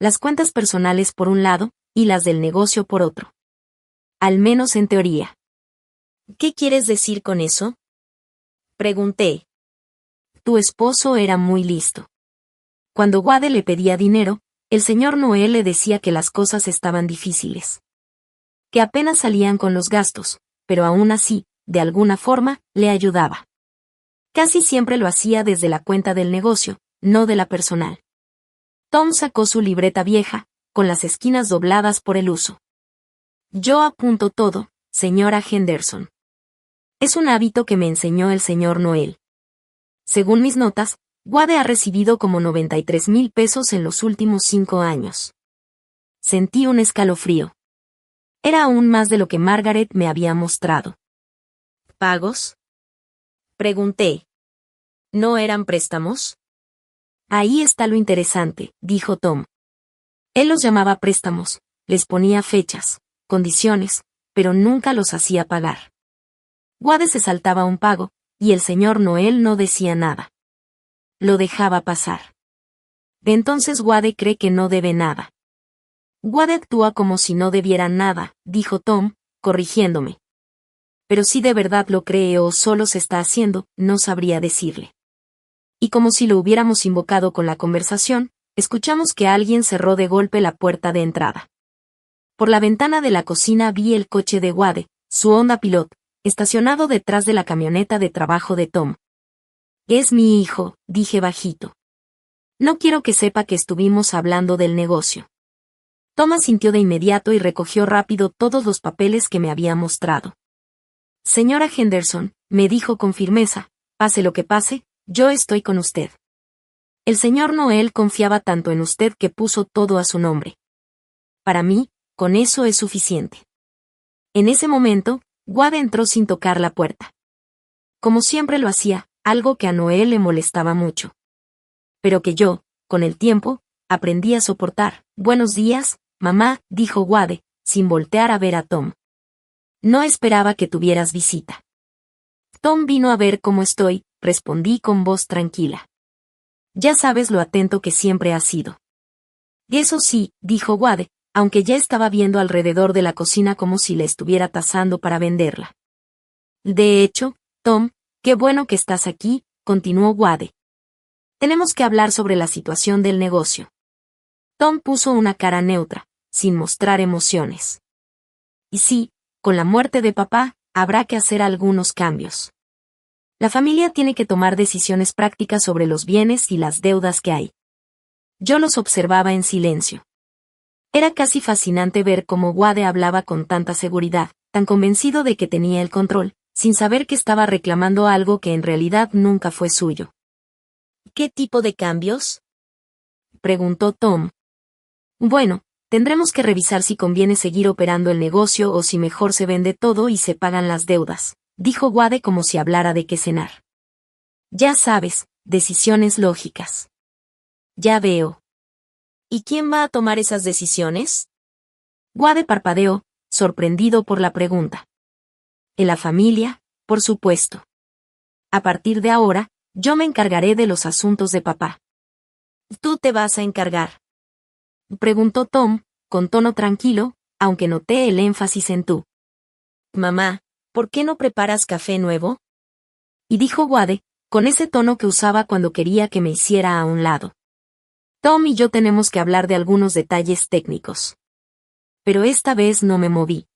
Las cuentas personales por un lado, y las del negocio por otro. Al menos en teoría. ¿Qué quieres decir con eso? Pregunté. Tu esposo era muy listo. Cuando Wade le pedía dinero, el señor Noel le decía que las cosas estaban difíciles. Que apenas salían con los gastos, pero aún así, de alguna forma, le ayudaba. Casi siempre lo hacía desde la cuenta del negocio, no de la personal. Tom sacó su libreta vieja, con las esquinas dobladas por el uso. Yo apunto todo, señora Henderson. Es un hábito que me enseñó el señor Noel. Según mis notas, Wade ha recibido como 93,000 pesos en los últimos 5 años. Sentí un escalofrío. Era aún más de lo que Margaret me había mostrado. ¿Pagos? Pregunté. ¿No eran préstamos? Ahí está lo interesante, dijo Tom. Él los llamaba préstamos, les ponía fechas, condiciones, pero nunca los hacía pagar. Wade se saltaba un pago, y el señor Noel no decía nada. Lo dejaba pasar. De entonces Wade cree que no debe nada. Wade actúa como si no debiera nada, dijo Tom, corrigiéndome. Pero si de verdad lo cree o solo se está haciendo, no sabría decirle. Y como si lo hubiéramos invocado con la conversación, escuchamos que alguien cerró de golpe la puerta de entrada. Por la ventana de la cocina vi el coche de Wade, su Honda Pilot, estacionado detrás de la camioneta de trabajo de Tom. Es mi hijo, dije bajito. No quiero que sepa que estuvimos hablando del negocio. Tom asintió de inmediato y recogió rápido todos los papeles que me había mostrado. Señora Henderson, me dijo con firmeza, pase lo que pase, yo estoy con usted. El señor Noel confiaba tanto en usted que puso todo a su nombre. Para mí, con eso es suficiente. En ese momento, Wade entró sin tocar la puerta. Como siempre lo hacía, algo que a Noel le molestaba mucho. Pero que yo, con el tiempo, aprendí a soportar. Buenos días, mamá, dijo Wade, sin voltear a ver a Tom. No esperaba que tuvieras visita. Tom vino a ver cómo estoy, respondí con voz tranquila. Ya sabes lo atento que siempre has sido. Eso sí, dijo Wade, aunque ya estaba viendo alrededor de la cocina como si la estuviera tasando para venderla. De hecho, Tom, qué bueno que estás aquí, continuó Wade. Tenemos que hablar sobre la situación del negocio. Tom puso una cara neutra, sin mostrar emociones. Y sí, con la muerte de papá, habrá que hacer algunos cambios. La familia tiene que tomar decisiones prácticas sobre los bienes y las deudas que hay. Yo los observaba en silencio. Era casi fascinante ver cómo Wade hablaba con tanta seguridad, tan convencido de que tenía el control, sin saber que estaba reclamando algo que en realidad nunca fue suyo. ¿Qué tipo de cambios? Preguntó Tom. Bueno, tendremos que revisar si conviene seguir operando el negocio o si mejor se vende todo y se pagan las deudas, dijo Wade como si hablara de qué cenar. Ya sabes, decisiones lógicas. Ya veo. ¿Y quién va a tomar esas decisiones? Wade parpadeó, sorprendido por la pregunta. En la familia, por supuesto. A partir de ahora, yo me encargaré de los asuntos de papá. ¿Tú te vas a encargar? Preguntó Tom, con tono tranquilo, aunque noté el énfasis en tú. Mamá, ¿por qué no preparas café nuevo? Y dijo Wade, con ese tono que usaba cuando quería que me hiciera a un lado. Tom y yo tenemos que hablar de algunos detalles técnicos. Pero esta vez no me moví.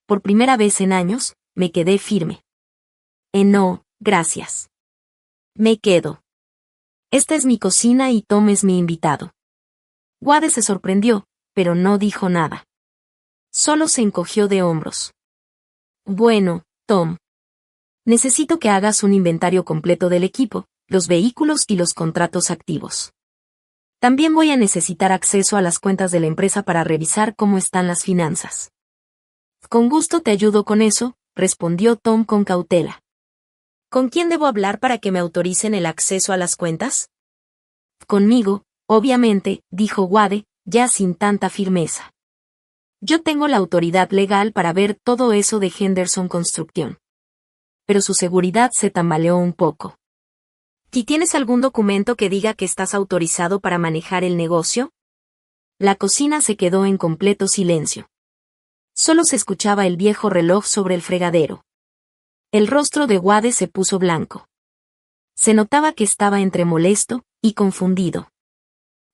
Por primera vez en años, me quedé firme. No, gracias. Me quedo. Esta es mi cocina y Tom es mi invitado. Wade se sorprendió, pero no dijo nada. Solo se encogió de hombros. Bueno, Tom. Necesito que hagas un inventario completo del equipo, los vehículos y los contratos activos. También voy a necesitar acceso a las cuentas de la empresa para revisar cómo están las finanzas. Con gusto te ayudo con eso, respondió Tom con cautela. ¿Con quién debo hablar para que me autoricen el acceso a las cuentas? Conmigo, obviamente, dijo Wade, ya sin tanta firmeza. Yo tengo la autoridad legal para ver todo eso de Henderson Construction. Pero su seguridad se tambaleó un poco. ¿Y tienes algún documento que diga que estás autorizado para manejar el negocio? La cocina se quedó en completo silencio. Solo se escuchaba el viejo reloj sobre el fregadero. El rostro de Wade se puso blanco. Se notaba que estaba entre molesto y confundido.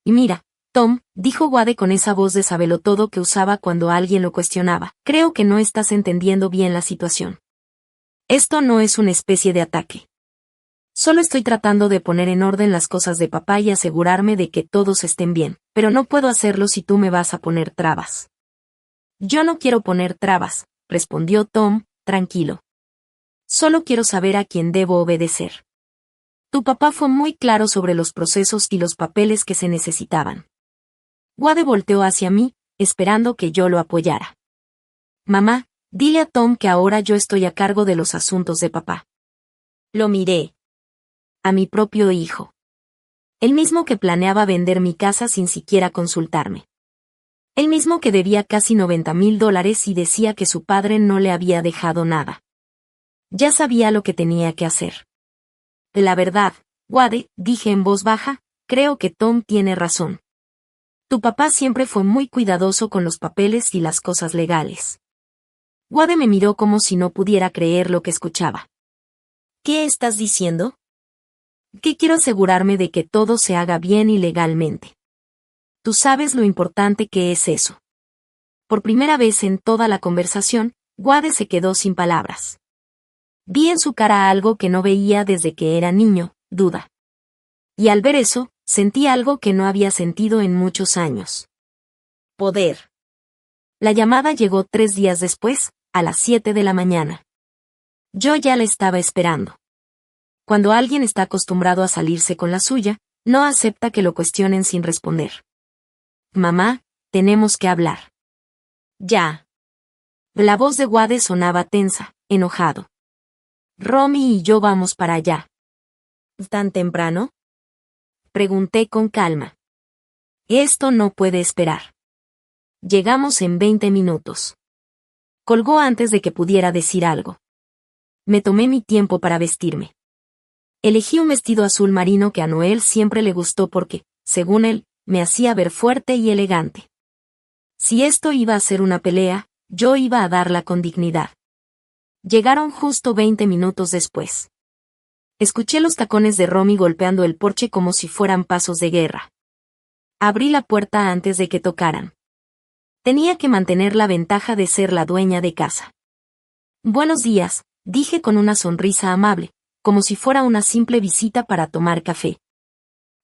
Y mira, Tom, dijo Wade con esa voz de sabelotodo que usaba cuando alguien lo cuestionaba, creo que no estás entendiendo bien la situación. Esto no es una especie de ataque. Solo estoy tratando de poner en orden las cosas de papá y asegurarme de que todos estén bien, pero no puedo hacerlo si tú me vas a poner trabas. Yo no quiero poner trabas, respondió Tom, tranquilo. Solo quiero saber a quién debo obedecer. Tu papá fue muy claro sobre los procesos y los papeles que se necesitaban. Wade volteó hacia mí, esperando que yo lo apoyara. Mamá, dile a Tom que ahora yo estoy a cargo de los asuntos de papá. Lo miré. A mi propio hijo. El mismo que planeaba vender mi casa sin siquiera consultarme. El mismo que debía casi $90,000 y decía que su padre no le había dejado nada. Ya sabía lo que tenía que hacer. La verdad, Wade, dije en voz baja, creo que Tom tiene razón. Tu papá siempre fue muy cuidadoso con los papeles y las cosas legales. Wade me miró como si no pudiera creer lo que escuchaba. ¿Qué estás diciendo? Que quiero asegurarme de que todo se haga bien y legalmente. Tú sabes lo importante que es eso. Por primera vez en toda la conversación, Wade se quedó sin palabras. Vi en su cara algo que no veía desde que era niño, duda. Y al ver eso, sentí algo que no había sentido en muchos años. Poder. La llamada llegó 3 días después, a las 7 de la mañana. Yo ya la estaba esperando. Cuando alguien está acostumbrado a salirse con la suya, no acepta que lo cuestionen sin responder. Mamá, tenemos que hablar. Ya. La voz de Wade sonaba tensa, enojado. Romy y yo vamos para allá. ¿Tan temprano? Pregunté con calma. Esto no puede esperar. Llegamos en 20 minutos. Colgó antes de que pudiera decir algo. Me tomé mi tiempo para vestirme. Elegí un vestido azul marino que a Noel siempre le gustó porque, según él, me hacía ver fuerte y elegante. Si esto iba a ser una pelea, yo iba a darla con dignidad. Llegaron justo 20 minutos después. Escuché los tacones de Romy golpeando el porche como si fueran pasos de guerra. Abrí la puerta antes de que tocaran. Tenía que mantener la ventaja de ser la dueña de casa. Buenos días, dije con una sonrisa amable, como si fuera una simple visita para tomar café.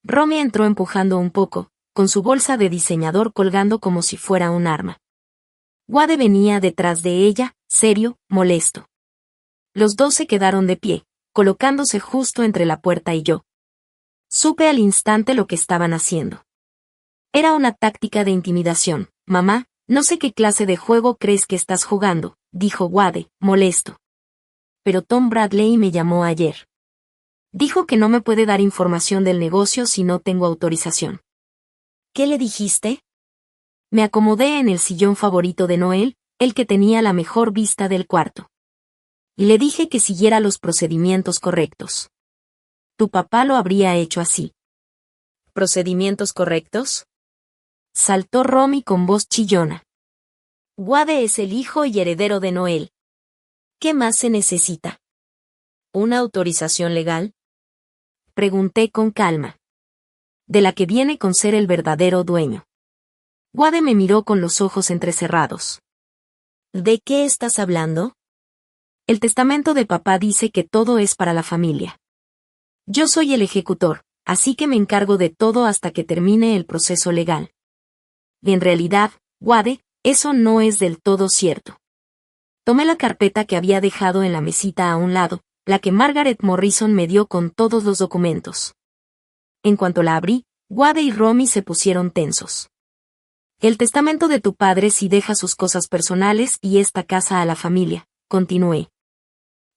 Romy entró empujando un poco, con su bolsa de diseñador colgando como si fuera un arma. Wade venía detrás de ella, serio, molesto. Los dos se quedaron de pie, colocándose justo entre la puerta y yo. Supe al instante lo que estaban haciendo. Era una táctica de intimidación. Mamá, no sé qué clase de juego crees que estás jugando, dijo Wade, molesto. Pero Tom Bradley me llamó ayer. Dijo que no me puede dar información del negocio si no tengo autorización. ¿Qué le dijiste? Me acomodé en el sillón favorito de Noel, el que tenía la mejor vista del cuarto. Y le dije que siguiera los procedimientos correctos. Tu papá lo habría hecho así. ¿Procedimientos correctos? Saltó Romy con voz chillona. Wade es el hijo y heredero de Noel. ¿Qué más se necesita? ¿Una autorización legal? Pregunté con calma. De la que viene con ser el verdadero dueño. Wade me miró con los ojos entrecerrados. ¿De qué estás hablando? El testamento de papá dice que todo es para la familia. Yo soy el ejecutor, así que me encargo de todo hasta que termine el proceso legal. En realidad, Wade, eso no es del todo cierto. Tomé la carpeta que había dejado en la mesita a un lado, la que Margaret Morrison me dio con todos los documentos. En cuanto la abrí, Wade y Romy se pusieron tensos. El testamento de tu padre sí deja sus cosas personales y esta casa a la familia, continué.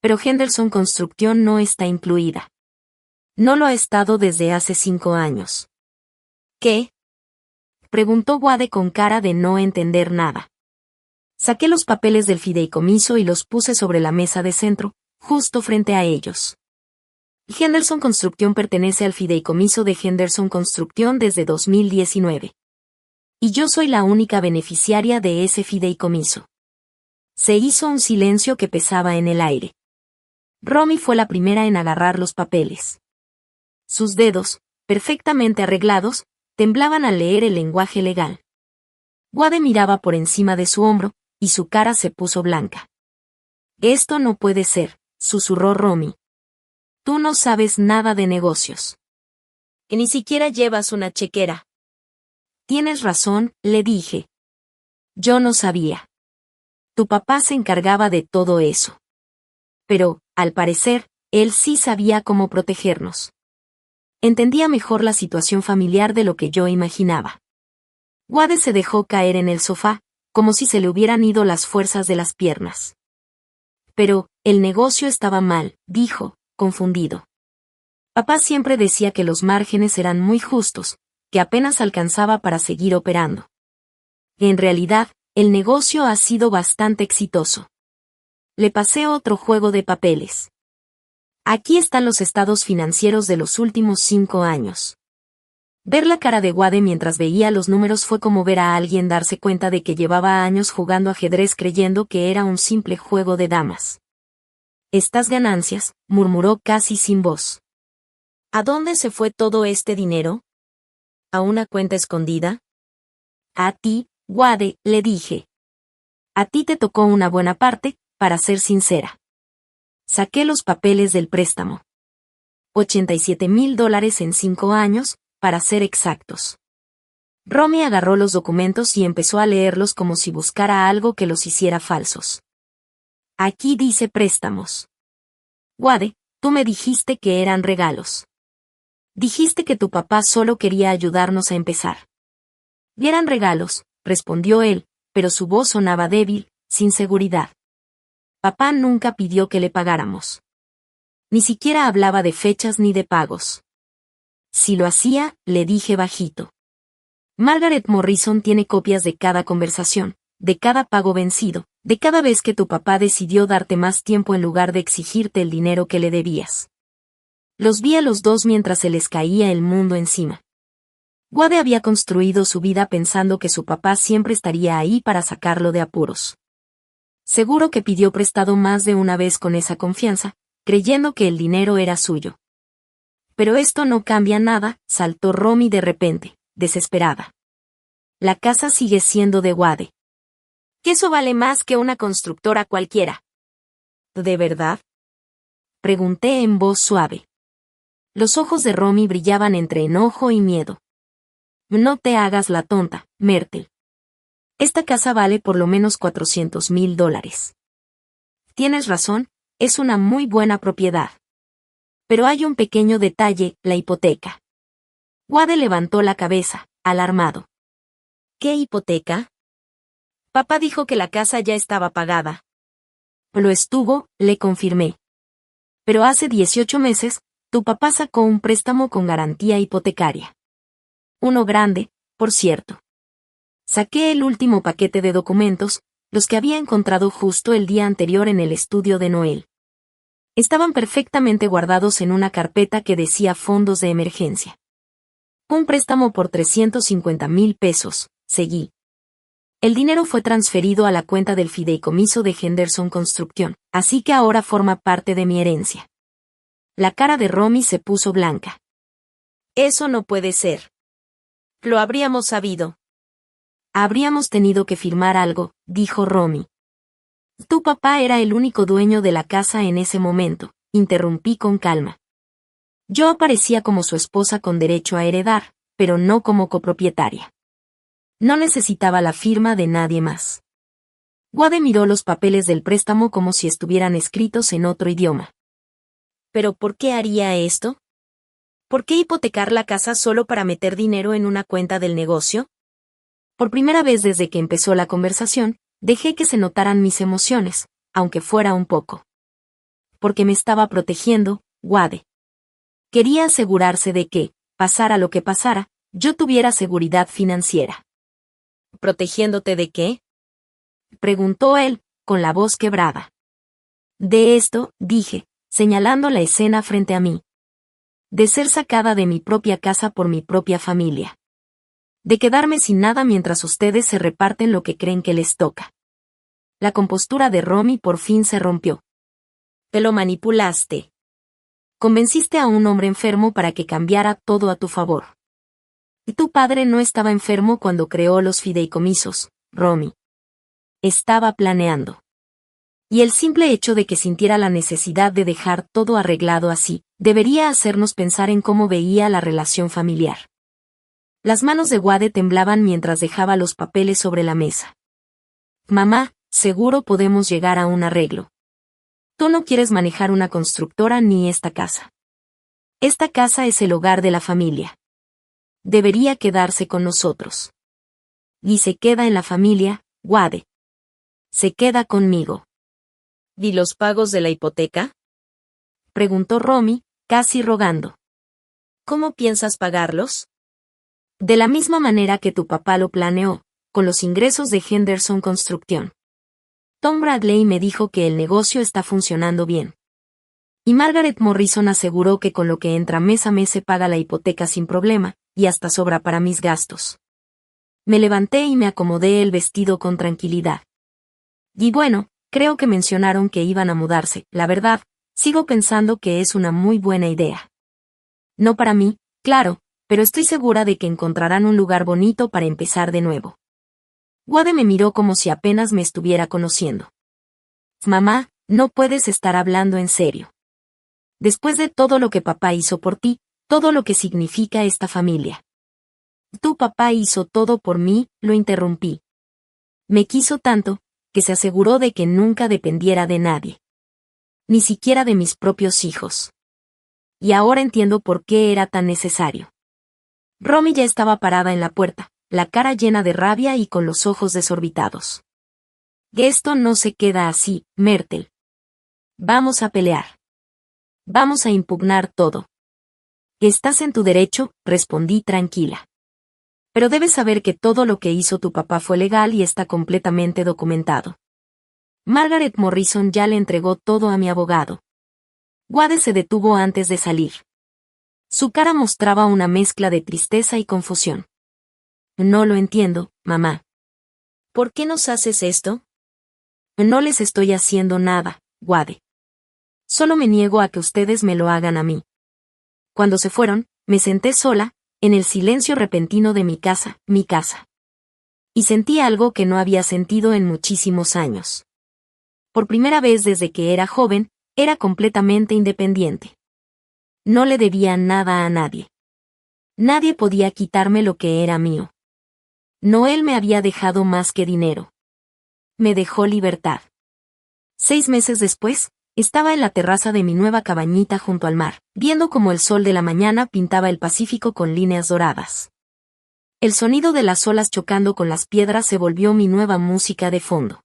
Pero Henderson Construction no está incluida. No lo ha estado desde hace 5 años. ¿Qué? Preguntó Wade con cara de no entender nada. Saqué los papeles del fideicomiso y los puse sobre la mesa de centro, justo frente a ellos. Henderson Construction pertenece al fideicomiso de Henderson Construction desde 2019. Y yo soy la única beneficiaria de ese fideicomiso. Se hizo un silencio que pesaba en el aire. Romy fue la primera en agarrar los papeles. Sus dedos, perfectamente arreglados, temblaban al leer el lenguaje legal. Wade miraba por encima de su hombro, y su cara se puso blanca. Esto no puede ser, susurró Romy. Tú no sabes nada de negocios. Que ni siquiera llevas una chequera. Tienes razón, le dije. Yo no sabía. Tu papá se encargaba de todo eso. Pero, al parecer, él sí sabía cómo protegernos. Entendía mejor la situación familiar de lo que yo imaginaba. Wade se dejó caer en el sofá, como si se le hubieran ido las fuerzas de las piernas. Pero, el negocio estaba mal, dijo, confundido. Papá siempre decía que los márgenes eran muy justos, que apenas alcanzaba para seguir operando. En realidad, el negocio ha sido bastante exitoso. Le pasé otro juego de papeles. Aquí están los estados financieros de los últimos 5 años. Ver la cara de Wade mientras veía los números fue como ver a alguien darse cuenta de que llevaba años jugando ajedrez creyendo que era un simple juego de damas. Estas ganancias, murmuró casi sin voz. ¿A dónde se fue todo este dinero? ¿A una cuenta escondida? A ti, Wade, le dije. A ti te tocó una buena parte, para ser sincera. Saqué los papeles del préstamo. $87,000 en 5 años, para ser exactos. Romy agarró los documentos y empezó a leerlos como si buscara algo que los hiciera falsos. Aquí dice préstamos. Wade, tú me dijiste que eran regalos. Dijiste que tu papá solo quería ayudarnos a empezar. Y eran regalos, respondió él, pero su voz sonaba débil, sin seguridad. Papá nunca pidió que le pagáramos. Ni siquiera hablaba de fechas ni de pagos. Si lo hacía, le dije bajito. Margaret Morrison tiene copias de cada conversación, de cada pago vencido, de cada vez que tu papá decidió darte más tiempo en lugar de exigirte el dinero que le debías. Los vi a los dos mientras se les caía el mundo encima. Wade había construido su vida pensando que su papá siempre estaría ahí para sacarlo de apuros. Seguro que pidió prestado más de una vez con esa confianza, creyendo que el dinero era suyo. Pero esto no cambia nada, saltó Romy de repente, desesperada. La casa sigue siendo de Wade. Que eso vale más que una constructora cualquiera. ¿De verdad? Pregunté en voz suave. Los ojos de Romy brillaban entre enojo y miedo. No te hagas la tonta, Myrtle. Esta casa vale por lo menos $400,000. Tienes razón, es una muy buena propiedad. Pero hay un pequeño detalle, la hipoteca. Wade levantó la cabeza, alarmado. ¿Qué hipoteca? Papá dijo que la casa ya estaba pagada. Lo estuvo, le confirmé. Pero hace 18 meses, tu papá sacó un préstamo con garantía hipotecaria. Uno grande, por cierto. Saqué el último paquete de documentos, los que había encontrado justo el día anterior en el estudio de Noel. Estaban perfectamente guardados en una carpeta que decía fondos de emergencia. Un préstamo por $350,000, seguí. El dinero fue transferido a la cuenta del fideicomiso de Henderson Construction, así que ahora forma parte de mi herencia. La cara de Romy se puso blanca. Eso no puede ser. Lo habríamos sabido. Habríamos tenido que firmar algo, dijo Romy. Tu papá era el único dueño de la casa en ese momento, interrumpí con calma. Yo aparecía como su esposa con derecho a heredar, pero no como copropietaria. No necesitaba la firma de nadie más. Wade miró los papeles del préstamo como si estuvieran escritos en otro idioma. ¿Pero por qué haría esto? ¿Por qué hipotecar la casa solo para meter dinero en una cuenta del negocio? Por primera vez desde que empezó la conversación, dejé que se notaran mis emociones, aunque fuera un poco. Porque me estaba protegiendo, Wade. Quería asegurarse de que, pasara lo que pasara, yo tuviera seguridad financiera. ¿Protegiéndote de qué? Preguntó él, con la voz quebrada. De esto, dije, señalando la escena frente a mí. De ser sacada de mi propia casa por mi propia familia. De quedarme sin nada mientras ustedes se reparten lo que creen que les toca. La compostura de Romy por fin se rompió. Te lo manipulaste. Convenciste a un hombre enfermo para que cambiara todo a tu favor. Y tu padre no estaba enfermo cuando creó los fideicomisos, Romy. Estaba planeando. Y el simple hecho de que sintiera la necesidad de dejar todo arreglado así, debería hacernos pensar en cómo veía la relación familiar. Las manos de Wade temblaban mientras dejaba los papeles sobre la mesa. Mamá, seguro podemos llegar a un arreglo. Tú no quieres manejar una constructora ni esta casa. Esta casa es el hogar de la familia. Debería quedarse con nosotros. Y se queda en la familia, Wade. Se queda conmigo. ¿Y los pagos de la hipoteca? Preguntó Romy, casi rogando. ¿Cómo piensas pagarlos? De la misma manera que tu papá lo planeó, con los ingresos de Henderson Construction. Tom Bradley me dijo que el negocio está funcionando bien. Y Margaret Morrison aseguró que con lo que entra mes a mes se paga la hipoteca sin problema, y hasta sobra para mis gastos. Me levanté y me acomodé el vestido con tranquilidad. Y bueno, creo que mencionaron que iban a mudarse, la verdad, sigo pensando que es una muy buena idea. No para mí, claro, pero estoy segura de que encontrarán un lugar bonito para empezar de nuevo. Wade me miró como si apenas me estuviera conociendo. Mamá, no puedes estar hablando en serio. Después de todo lo que papá hizo por ti, todo lo que significa esta familia. Tu papá hizo todo por mí, lo interrumpí. Me quiso tanto, que se aseguró de que nunca dependiera de nadie. Ni siquiera de mis propios hijos. Y ahora entiendo por qué era tan necesario. Romy ya estaba parada en la puerta, la cara llena de rabia y con los ojos desorbitados. Esto no se queda así, Myrtle. Vamos a pelear. Vamos a impugnar todo. Estás en tu derecho, respondí tranquila. Pero debes saber que todo lo que hizo tu papá fue legal y está completamente documentado. Margaret Morrison ya le entregó todo a mi abogado. Wade se detuvo antes de salir. Su cara mostraba una mezcla de tristeza y confusión. No lo entiendo, mamá. ¿Por qué nos haces esto? No les estoy haciendo nada, Wade. Solo me niego a que ustedes me lo hagan a mí. Cuando se fueron, me senté sola, en el silencio repentino de mi casa. Y sentí algo que no había sentido en muchísimos años. Por primera vez desde que era joven, era completamente independiente. No le debía nada a nadie. Nadie podía quitarme lo que era mío. Noel me había dejado más que dinero. Me dejó libertad. 6 meses después, estaba en la terraza de mi nueva cabañita junto al mar, viendo cómo el sol de la mañana pintaba el Pacífico con líneas doradas. El sonido de las olas chocando con las piedras se volvió mi nueva música de fondo.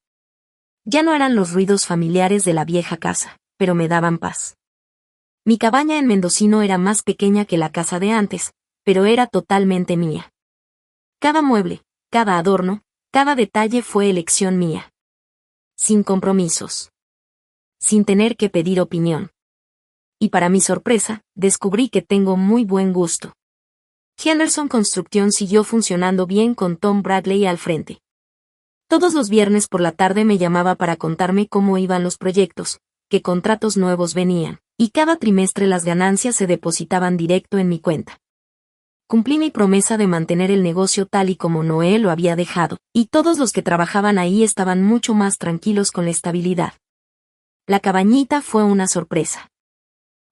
Ya no eran los ruidos familiares de la vieja casa, pero me daban paz. Mi cabaña en Mendocino era más pequeña que la casa de antes, pero era totalmente mía. Cada mueble, cada adorno, cada detalle fue elección mía. Sin compromisos. Sin tener que pedir opinión. Y para mi sorpresa, descubrí que tengo muy buen gusto. Henderson Construction siguió funcionando bien con Tom Bradley al frente. Todos los viernes por la tarde me llamaba para contarme cómo iban los proyectos, qué contratos nuevos venían, y cada trimestre las ganancias se depositaban directo en mi cuenta. Cumplí mi promesa de mantener el negocio tal y como Noé lo había dejado, y todos los que trabajaban ahí estaban mucho más tranquilos con la estabilidad. La cabañita fue una sorpresa.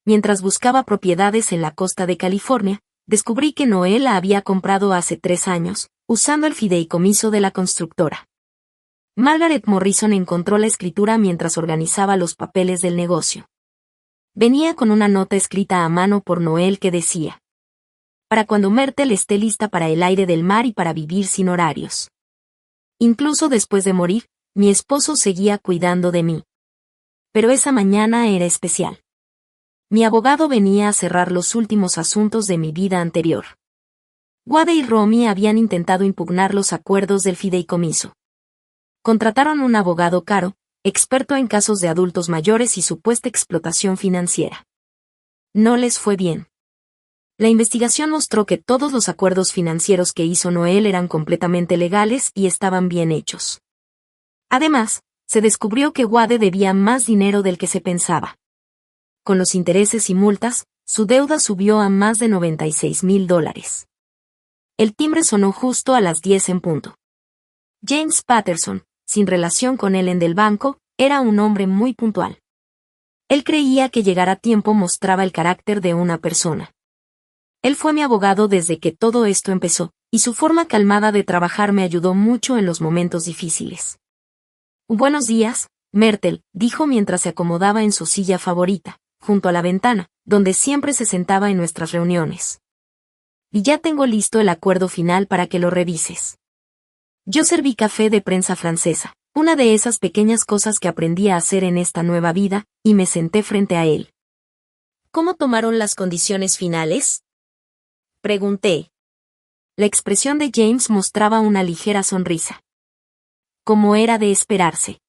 Mientras buscaba propiedades en la costa de California, descubrí que Noé la había comprado hace 3 años, usando el fideicomiso de la constructora. Margaret Morrison encontró la escritura mientras organizaba los papeles del negocio. Venía con una nota escrita a mano por Noel que decía: para cuando Myrtle esté lista para el aire del mar y para vivir sin horarios. Incluso después de morir, mi esposo seguía cuidando de mí. Pero esa mañana era especial. Mi abogado venía a cerrar los últimos asuntos de mi vida anterior. Wade y Romy habían intentado impugnar los acuerdos del fideicomiso. Contrataron un abogado caro, experto en casos de adultos mayores y supuesta explotación financiera. No les fue bien. La investigación mostró que todos los acuerdos financieros que hizo Noel eran completamente legales y estaban bien hechos. Además, se descubrió que Wade debía más dinero del que se pensaba. Con los intereses y multas, su deuda subió a más de $96,000. El timbre sonó justo a las 10 en punto. James Patterson, sin relación con él en del banco, era un hombre muy puntual. Él creía que llegar a tiempo mostraba el carácter de una persona. Él fue mi abogado desde que todo esto empezó, y su forma calmada de trabajar me ayudó mucho en los momentos difíciles. Buenos días, Myrtle, dijo mientras se acomodaba en su silla favorita, junto a la ventana, donde siempre se sentaba en nuestras reuniones. Y ya tengo listo el acuerdo final para que lo revises. Yo serví café de prensa francesa, una de esas pequeñas cosas que aprendí a hacer en esta nueva vida, y me senté frente a él. ¿Cómo tomaron las condiciones finales?, pregunté. La expresión de James mostraba una ligera sonrisa. Como era de esperarse.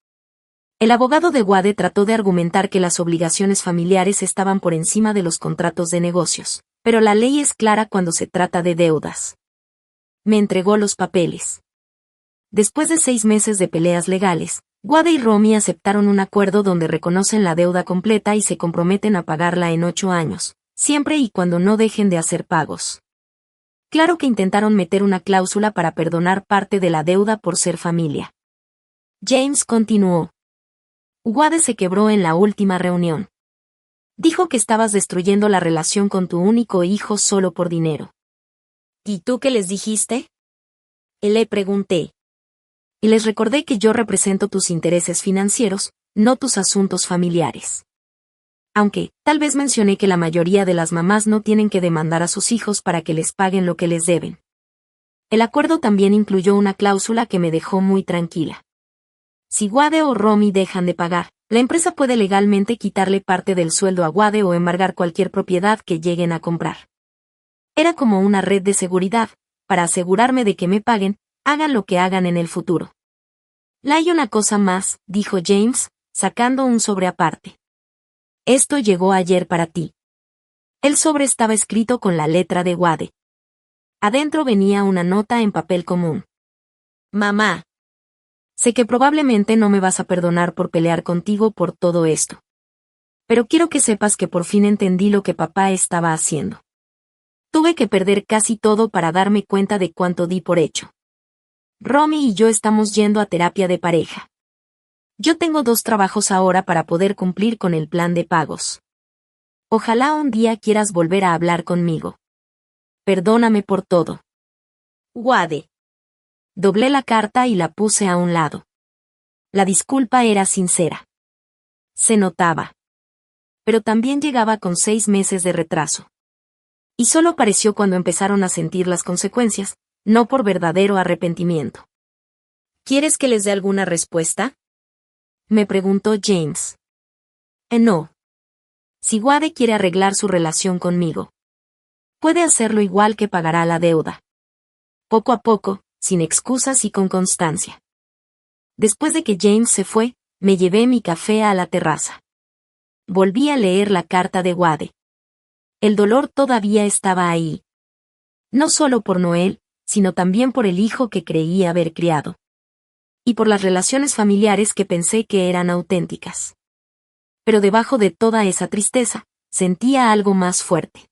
El abogado de Wade trató de argumentar que las obligaciones familiares estaban por encima de los contratos de negocios, pero la ley es clara cuando se trata de deudas. Me entregó los papeles. Después de 6 meses de peleas legales, Wade y Romy aceptaron un acuerdo donde reconocen la deuda completa y se comprometen a pagarla en 8 años, siempre y cuando no dejen de hacer pagos. Claro que intentaron meter una cláusula para perdonar parte de la deuda por ser familia. James continuó. Wade se quebró en la última reunión. Dijo que estabas destruyendo la relación con tu único hijo solo por dinero. ¿Y tú qué les dijiste?, le pregunté. Y les recordé que yo represento tus intereses financieros, no tus asuntos familiares. Aunque, tal vez mencioné que la mayoría de las mamás no tienen que demandar a sus hijos para que les paguen lo que les deben. El acuerdo también incluyó una cláusula que me dejó muy tranquila. Si Wade o Romy dejan de pagar, la empresa puede legalmente quitarle parte del sueldo a Wade o embargar cualquier propiedad que lleguen a comprar. Era como una red de seguridad, para asegurarme de que me paguen, hagan lo que hagan en el futuro. Hay una cosa más, dijo James, sacando un sobre aparte. Esto llegó ayer para ti. El sobre estaba escrito con la letra de Wade. Adentro venía una nota en papel común. Mamá. Sé que probablemente no me vas a perdonar por pelear contigo por todo esto. Pero quiero que sepas que por fin entendí lo que papá estaba haciendo. Tuve que perder casi todo para darme cuenta de cuánto di por hecho. Romy y yo estamos yendo a terapia de pareja. Yo tengo 2 trabajos ahora para poder cumplir con el plan de pagos. Ojalá un día quieras volver a hablar conmigo. Perdóname por todo. Wade. Doblé la carta y la puse a un lado. La disculpa era sincera. Se notaba. Pero también llegaba con 6 meses de retraso. Y solo apareció cuando empezaron a sentir las consecuencias, no por verdadero arrepentimiento. ¿Quieres que les dé alguna respuesta?, me preguntó James. No. Si Wade quiere arreglar su relación conmigo, puede hacerlo igual que pagará la deuda. Poco a poco, sin excusas y con constancia. Después de que James se fue, me llevé mi café a la terraza. Volví a leer la carta de Wade. El dolor todavía estaba ahí. No solo por Noel, sino también por el hijo que creía haber criado. Y por las relaciones familiares que pensé que eran auténticas. Pero debajo de toda esa tristeza, sentía algo más fuerte.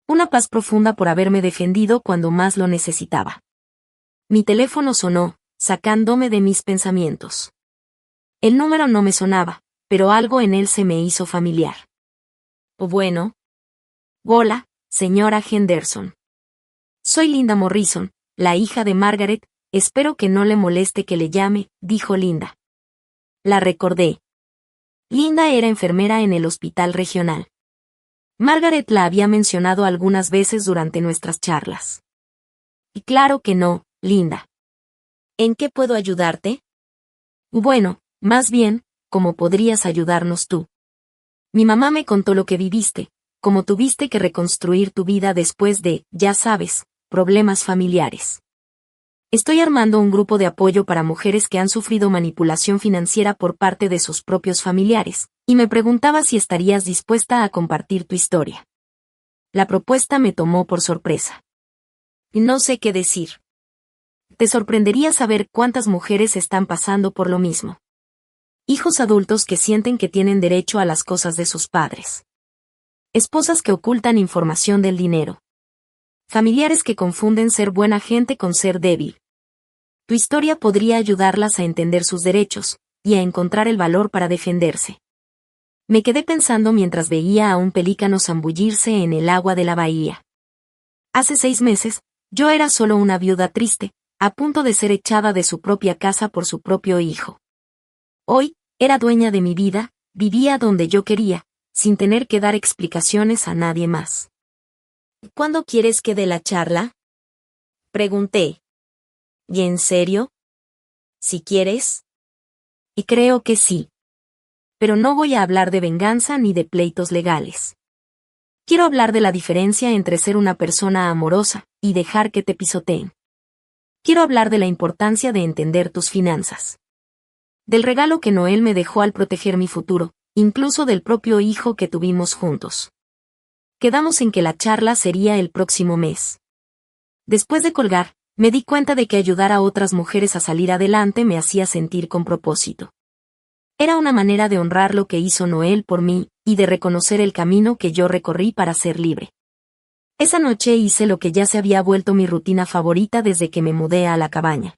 Una paz profunda por haberme defendido cuando más lo necesitaba. Mi teléfono sonó, sacándome de mis pensamientos. El número no me sonaba, pero algo en él se me hizo familiar. Bueno. Hola, señora Henderson. Soy Linda Morrison, la hija de Margaret. Espero que no le moleste que le llame, dijo Linda. La recordé. Linda era enfermera en el hospital regional. Margaret la había mencionado algunas veces durante nuestras charlas. Y claro que no, Linda. ¿En qué puedo ayudarte? Bueno, más bien, ¿cómo podrías ayudarnos tú? Mi mamá me contó lo que viviste, cómo tuviste que reconstruir tu vida después de, ya sabes, problemas familiares. Estoy armando un grupo de apoyo para mujeres que han sufrido manipulación financiera por parte de sus propios familiares, y me preguntaba si estarías dispuesta a compartir tu historia. La propuesta me tomó por sorpresa. No sé qué decir. Te sorprendería saber cuántas mujeres están pasando por lo mismo. Hijos adultos que sienten que tienen derecho a las cosas de sus padres. Esposas que ocultan información del dinero. Familiares que confunden ser buena gente con ser débil. Tu historia podría ayudarlas a entender sus derechos, y a encontrar el valor para defenderse. Me quedé pensando mientras veía a un pelícano zambullirse en el agua de la bahía. Hace 6 meses, yo era solo una viuda triste, a punto de ser echada de su propia casa por su propio hijo. Hoy, era dueña de mi vida, vivía donde yo quería, sin tener que dar explicaciones a nadie más. ¿Cuándo quieres que dé la charla? Pregunté. ¿Y en serio? ¿Si quieres? Y creo que sí. Pero no voy a hablar de venganza ni de pleitos legales. Quiero hablar de la diferencia entre ser una persona amorosa y dejar que te pisoteen. Quiero hablar de la importancia de entender tus finanzas. Del regalo que Noel me dejó al proteger mi futuro, incluso del propio hijo que tuvimos juntos. Quedamos en que la charla sería el próximo mes. Después de colgar, me di cuenta de que ayudar a otras mujeres a salir adelante me hacía sentir con propósito. Era una manera de honrar lo que hizo Noel por mí, y de reconocer el camino que yo recorrí para ser libre. Esa noche hice lo que ya se había vuelto mi rutina favorita desde que me mudé a la cabaña.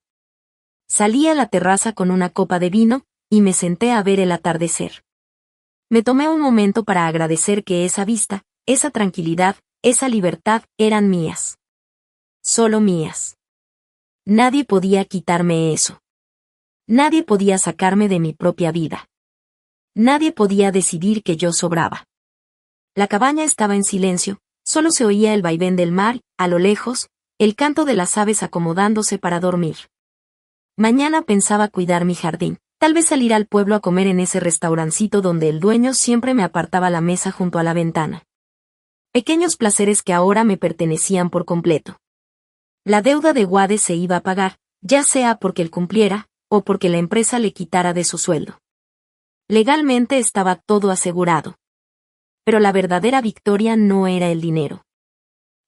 Salí a la terraza con una copa de vino, y me senté a ver el atardecer. Me tomé un momento para agradecer que esa vista, esa tranquilidad, esa libertad, eran mías. Solo mías. Nadie podía quitarme eso. Nadie podía sacarme de mi propia vida. Nadie podía decidir que yo sobraba. La cabaña estaba en silencio, solo se oía el vaivén del mar, a lo lejos, el canto de las aves acomodándose para dormir. Mañana pensaba cuidar mi jardín, tal vez salir al pueblo a comer en ese restaurancito donde el dueño siempre me apartaba la mesa junto a la ventana. Pequeños placeres que ahora me pertenecían por completo. La deuda de Wade se iba a pagar, ya sea porque él cumpliera, o porque la empresa le quitara de su sueldo. Legalmente estaba todo asegurado. Pero la verdadera victoria no era el dinero.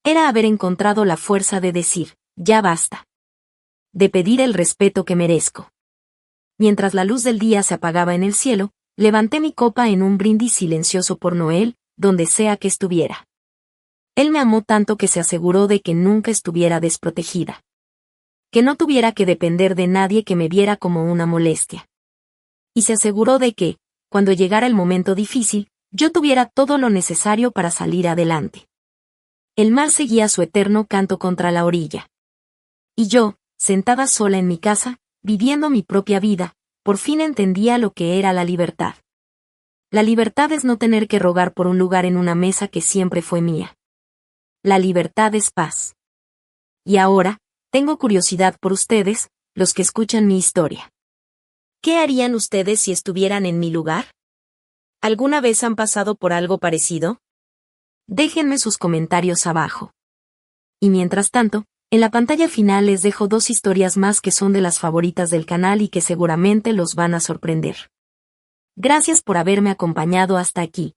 Era haber encontrado la fuerza de decir, ya basta. De pedir el respeto que merezco. Mientras la luz del día se apagaba en el cielo, levanté mi copa en un brindis silencioso por Noel, donde sea que estuviera. Él me amó tanto que se aseguró de que nunca estuviera desprotegida. Que no tuviera que depender de nadie que me viera como una molestia. Y se aseguró de que, cuando llegara el momento difícil, yo tuviera todo lo necesario para salir adelante. El mar seguía su eterno canto contra la orilla. Y yo, sentada sola en mi casa, viviendo mi propia vida, por fin entendía lo que era la libertad. La libertad es no tener que rogar por un lugar en una mesa que siempre fue mía. La libertad es paz. Y ahora, tengo curiosidad por ustedes, los que escuchan mi historia. ¿Qué harían ustedes si estuvieran en mi lugar? ¿Alguna vez han pasado por algo parecido? Déjenme sus comentarios abajo. Y mientras tanto, en la pantalla final les dejo 2 historias más que son de las favoritas del canal y que seguramente los van a sorprender. Gracias por haberme acompañado hasta aquí.